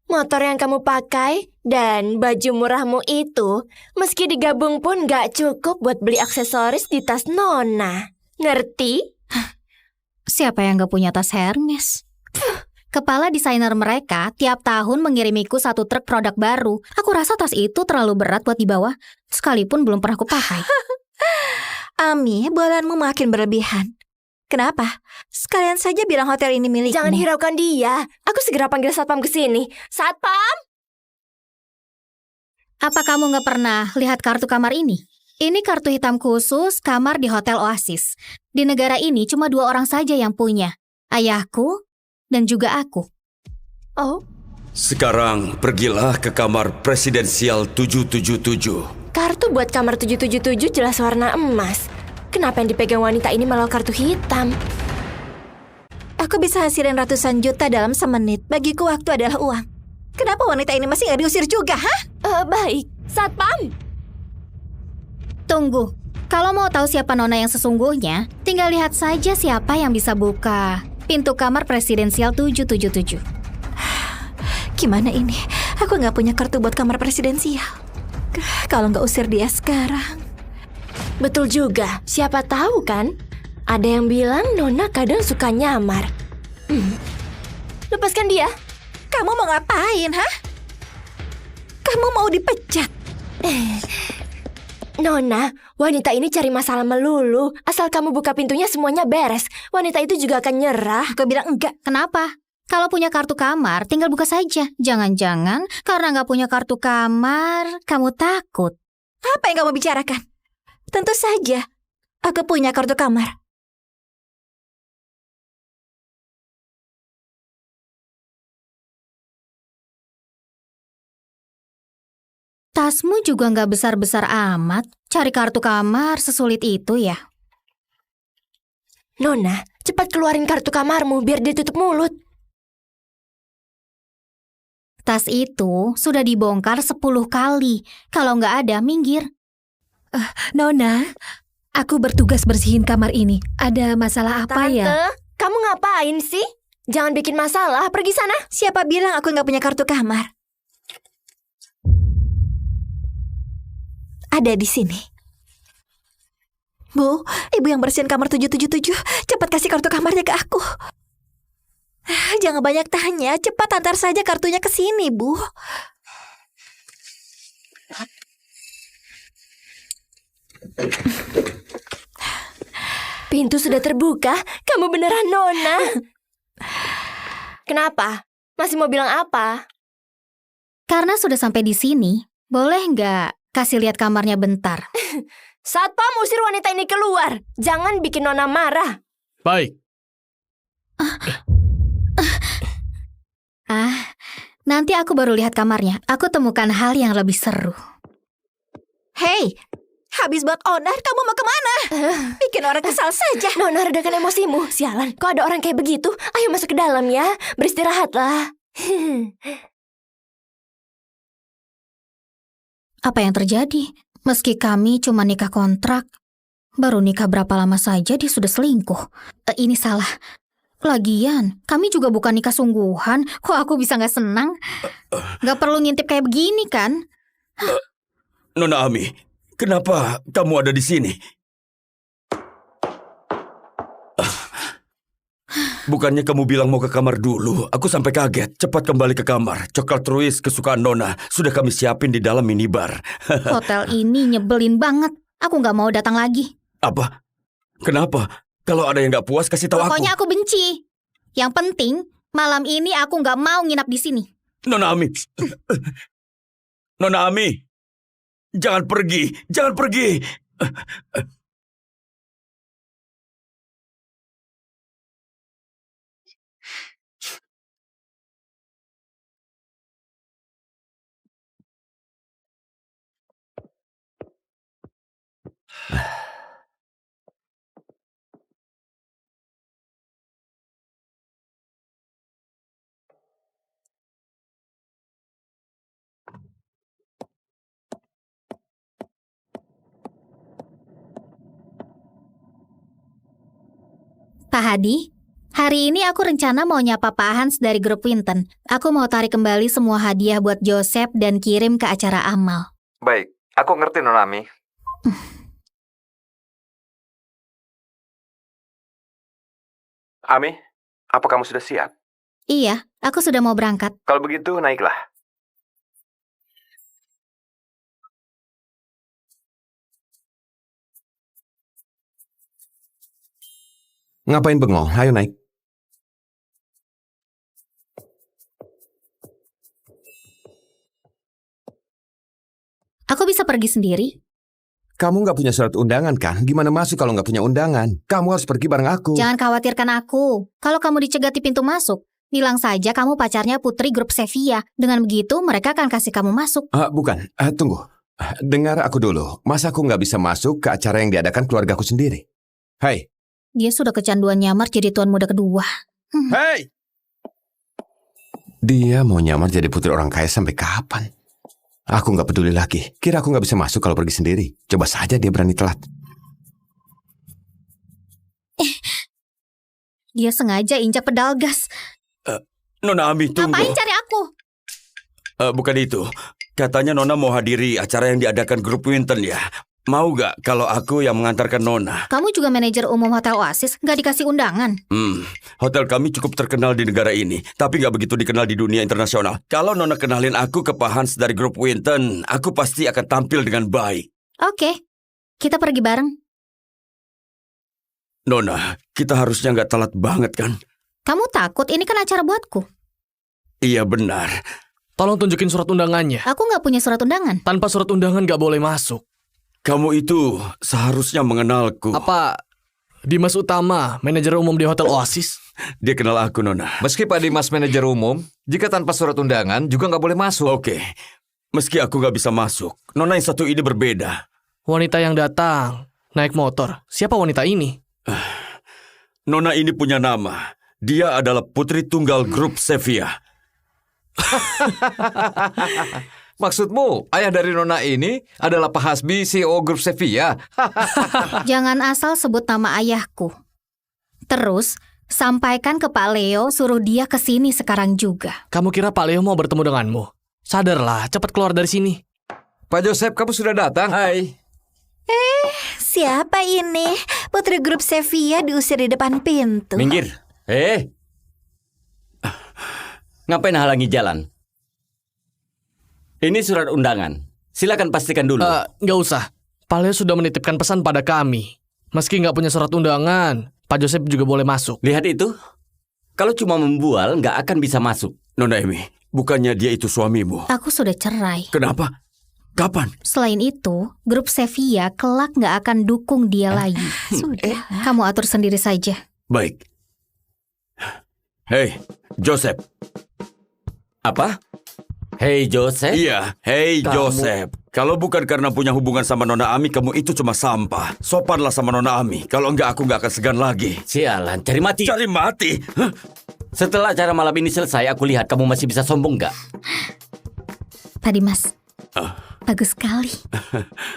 [SPEAKER 6] Motor yang kamu pakai dan baju murahmu itu, meski digabung pun gak cukup buat beli aksesoris di tas Nona. Ngerti?
[SPEAKER 1] Siapa yang gak punya tas Hermes? Kepala desainer mereka tiap tahun mengirimiku 1 truk produk baru. Aku rasa tas itu terlalu berat buat dibawa, sekalipun belum pernah kupakai.
[SPEAKER 5] Ami, bualanmu makin berlebihan. Kenapa? Sekalian saja bilang hotel ini milikmu.
[SPEAKER 6] Jangan hiraukan dia. Aku segera panggil satpam ke sini. Satpam!
[SPEAKER 1] Apa kamu gak pernah lihat kartu kamar ini? Ini kartu hitam khusus kamar di Hotel Oasis. Di negara ini cuma 2 orang saja yang punya. Ayahku dan juga aku.
[SPEAKER 6] Oh,
[SPEAKER 7] Sekarang pergilah ke kamar presidensial 777.
[SPEAKER 6] kartu buat kamar 777 jelas warna emas. Kenapa yang dipegang wanita ini malah kartu hitam?
[SPEAKER 5] Aku bisa hasilin ratusan juta dalam semenit. Bagiku waktu adalah uang. Kenapa wanita ini masih gak diusir juga, hah?
[SPEAKER 6] Baik, satpam.
[SPEAKER 1] Tunggu, kalau mau tahu siapa Nona yang sesungguhnya, tinggal lihat saja siapa yang bisa buka pintu kamar presidensial 777.
[SPEAKER 5] Gimana ini? Aku gak punya kartu buat kamar presidensial. Kalau gak usir dia sekarang.
[SPEAKER 6] Betul juga, siapa tahu kan? Ada yang bilang Nona kadang suka nyamar. Lepaskan dia.
[SPEAKER 5] Kamu mau ngapain, hah? Kamu mau dipecat?
[SPEAKER 6] Nona, wanita ini cari masalah melulu. Asal kamu buka pintunya semuanya beres. Wanita itu juga akan nyerah.
[SPEAKER 5] Aku bilang enggak.
[SPEAKER 1] Kenapa? Kalau punya kartu kamar, tinggal buka saja. Jangan-jangan karena nggak punya kartu kamar, kamu takut.
[SPEAKER 5] Apa yang kamu bicarakan? Tentu saja. Aku punya kartu kamar.
[SPEAKER 1] Tasmu juga nggak besar-besar amat. Cari kartu kamar sesulit itu ya?
[SPEAKER 6] Nona, cepat keluarin kartu kamarmu biar dia tutup mulut.
[SPEAKER 1] Tas itu sudah dibongkar 10 kali. Kalau nggak ada, minggir.
[SPEAKER 8] Nona, aku bertugas bersihin kamar ini. Ada masalah apa
[SPEAKER 6] Tante,
[SPEAKER 8] ya?
[SPEAKER 6] kamu ngapain sih? Jangan bikin masalah, pergi sana.
[SPEAKER 5] Siapa bilang aku nggak punya kartu kamar? Ada di sini. Bu, ibu yang bersihin kamar 777, cepat kasih kartu kamarnya ke aku. Jangan banyak tanya, cepat antar saja kartunya ke sini, Bu.
[SPEAKER 6] Pintu sudah terbuka, kamu beneran Nona. Kenapa? Masih mau bilang apa?
[SPEAKER 1] Karena sudah sampai di sini, boleh nggak kasih lihat kamarnya bentar?
[SPEAKER 6] Satpam usir wanita ini keluar. Jangan bikin Nona marah.
[SPEAKER 9] Baik.
[SPEAKER 1] Nanti aku baru lihat kamarnya. Aku temukan hal yang lebih seru.
[SPEAKER 5] Hei, Habis buat onar, kamu mau kemana? Bikin orang kesal saja.
[SPEAKER 6] Nona, redakan emosimu. Sialan, kok ada orang kayak begitu? Ayo masuk ke dalam ya. Beristirahatlah.
[SPEAKER 1] Apa yang terjadi? Meski kami cuma nikah kontrak, baru nikah berapa lama saja dia sudah selingkuh. Ini salah. Lagian, kami juga bukan nikah sungguhan. Kok aku bisa nggak senang? Nggak perlu ngintip kayak begini kan?
[SPEAKER 7] Nona Ami, kenapa kamu ada di sini? Bukannya kamu bilang mau ke kamar dulu? Aku sampai kaget. Cepat kembali ke kamar. Coklat Ruiz kesukaan Nona sudah kami siapin di dalam minibar.
[SPEAKER 1] Hotel ini nyebelin banget. Aku nggak mau datang lagi.
[SPEAKER 7] Apa? Kenapa? Kalau ada yang nggak puas, kasih tahu aku.
[SPEAKER 1] Pokoknya aku benci. Yang penting, malam ini aku nggak mau nginap di sini.
[SPEAKER 7] Nona Ami. Nona Ami. Jangan pergi. Jangan pergi.
[SPEAKER 1] Pak Hadi, hari ini aku rencana mau nyapa Pak Hans dari grup Winton. Aku mau tarik kembali semua hadiah buat Joseph dan kirim ke acara amal.
[SPEAKER 3] Baik, aku ngerti Nona Ami.
[SPEAKER 2] Ami, apa kamu sudah siap?
[SPEAKER 1] Iya, aku sudah mau berangkat.
[SPEAKER 2] Kalau begitu, naiklah. Ngapain bengong? Ayo naik.
[SPEAKER 1] Aku bisa pergi sendiri.
[SPEAKER 2] Kamu nggak punya surat undangan kan? Gimana masuk kalau nggak punya undangan? Kamu harus pergi bareng aku.
[SPEAKER 1] Jangan khawatirkan aku. Kalau kamu dicegat di pintu masuk, bilang saja kamu pacarnya putri grup Sevilla. Dengan begitu, mereka akan kasih kamu masuk.
[SPEAKER 2] Bukan, tunggu. Dengar aku dulu. Masa aku nggak bisa masuk ke acara yang diadakan keluargaku sendiri? Hai.
[SPEAKER 1] Dia sudah kecanduan nyamar jadi tuan muda kedua.
[SPEAKER 2] Hei! Dia mau nyamar jadi putri orang kaya sampai kapan? Aku nggak peduli lagi. Kira aku nggak bisa masuk kalau pergi sendiri. Coba saja dia berani telat.
[SPEAKER 1] Dia sengaja injak pedal gas.
[SPEAKER 7] Nona Ami, tunggu.
[SPEAKER 1] Ngapain cari aku?
[SPEAKER 7] Bukan itu. Katanya Nona mau hadiri acara yang diadakan grup Winton ya. Mau gak kalau aku yang mengantarkan Nona?
[SPEAKER 1] Kamu juga manajer umum Hotel Oasis, nggak dikasih undangan.
[SPEAKER 7] Hotel kami cukup terkenal di negara ini, tapi gak begitu dikenal di dunia internasional. Kalau Nona kenalin aku ke Pak Hans dari grup Winton, aku pasti akan tampil dengan baik.
[SPEAKER 1] Oke, kita pergi bareng.
[SPEAKER 7] Nona, kita harusnya gak telat banget kan?
[SPEAKER 1] Kamu takut? Ini kan acara buatku.
[SPEAKER 7] Iya benar.
[SPEAKER 9] Tolong tunjukin surat undangannya.
[SPEAKER 1] Aku nggak punya surat undangan.
[SPEAKER 9] Tanpa surat undangan nggak boleh masuk.
[SPEAKER 7] Kamu itu seharusnya mengenalku.
[SPEAKER 9] Apa Dimas Utama, manajer umum di Hotel Oasis?
[SPEAKER 7] Dia kenal aku, Nona.
[SPEAKER 3] Meski Pak Dimas manajer umum, jika tanpa surat undangan juga nggak boleh masuk.
[SPEAKER 7] Oke, meski aku nggak bisa masuk, Nona yang satu ini berbeda.
[SPEAKER 9] Wanita yang datang naik motor. Siapa wanita ini?
[SPEAKER 7] Nona ini punya nama. Dia adalah putri tunggal grup Sevilla.
[SPEAKER 3] Maksudmu, ayah dari Nona ini adalah Pak Hasbi, CEO grup Sevilla?
[SPEAKER 1] Jangan asal sebut nama ayahku. Terus, sampaikan ke Pak Leo suruh dia ke sini sekarang juga.
[SPEAKER 9] Kamu kira Pak Leo mau bertemu denganmu? Sadarlah, cepat keluar dari sini.
[SPEAKER 3] Pak Joseph, kamu sudah datang?
[SPEAKER 4] Hai.
[SPEAKER 5] Siapa ini? Putri grup Sevilla diusir di depan pintu.
[SPEAKER 4] Minggir. Ngapain halangi jalan? Ini surat undangan. Silakan pastikan dulu.
[SPEAKER 9] Nggak usah. Pak Leo sudah menitipkan pesan pada kami. Meski nggak punya surat undangan, Pak Joseph juga boleh masuk.
[SPEAKER 4] Lihat itu. Kalau cuma membual, nggak akan bisa masuk.
[SPEAKER 7] Nona Emi, bukannya dia itu suamimu?
[SPEAKER 1] Aku sudah cerai.
[SPEAKER 7] Kenapa? Kapan?
[SPEAKER 1] Selain itu, grup Sevilla kelak nggak akan dukung dia lagi.
[SPEAKER 5] Sudah.
[SPEAKER 1] Kamu atur sendiri saja.
[SPEAKER 7] Baik. Hei, Joseph.
[SPEAKER 4] Apa? Hei Joseph.
[SPEAKER 7] Iya, hei
[SPEAKER 4] Kamu-
[SPEAKER 7] Joseph. Kalau bukan karena punya hubungan sama Nona Ami, kamu itu cuma sampah. Sopanlah sama Nona Ami. Kalau enggak, aku enggak akan segan lagi.
[SPEAKER 4] Sialan, cari mati.
[SPEAKER 7] Cari mati? Hah?
[SPEAKER 4] Setelah acara malam ini selesai, aku lihat kamu masih bisa sombong nggak?
[SPEAKER 1] Pak Dimas, bagus sekali.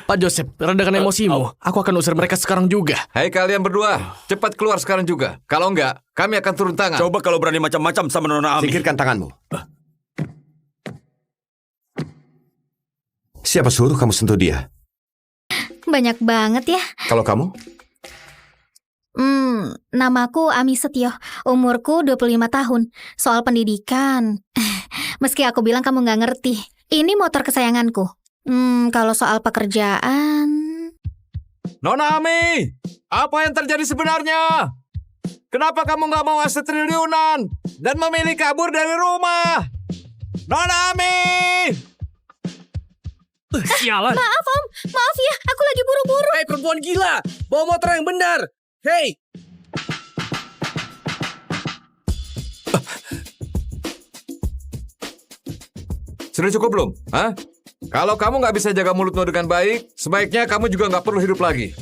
[SPEAKER 9] Pak Joseph, redakan emosimu. Aku akan usir mereka sekarang juga.
[SPEAKER 3] Hei kalian berdua, cepat keluar sekarang juga. Kalau enggak, kami akan turun tangan.
[SPEAKER 7] Coba kalau berani macam-macam sama Nona Ami.
[SPEAKER 2] Singkirkan tanganmu. Siapa suruh kamu sentuh dia?
[SPEAKER 1] Banyak banget ya.
[SPEAKER 2] Kalau kamu?
[SPEAKER 1] Namaku Ami Setio. Umurku 25 tahun. Soal pendidikan, meski aku bilang kamu nggak ngerti. Ini motor kesayanganku. Kalau soal pekerjaan...
[SPEAKER 3] Nona Ami, apa yang terjadi sebenarnya? Kenapa kamu nggak mau aset triliunan dan memilih kabur dari rumah? Nona Ami!
[SPEAKER 9] Sialan.
[SPEAKER 1] Maaf Om, maaf ya, aku lagi buru-buru.
[SPEAKER 9] Hei perempuan gila, bawa motor yang benar. Hei.
[SPEAKER 3] Sudah cukup belum? Hah? Kalau kamu nggak bisa jaga mulutmu dengan baik, sebaiknya kamu juga nggak perlu hidup lagi.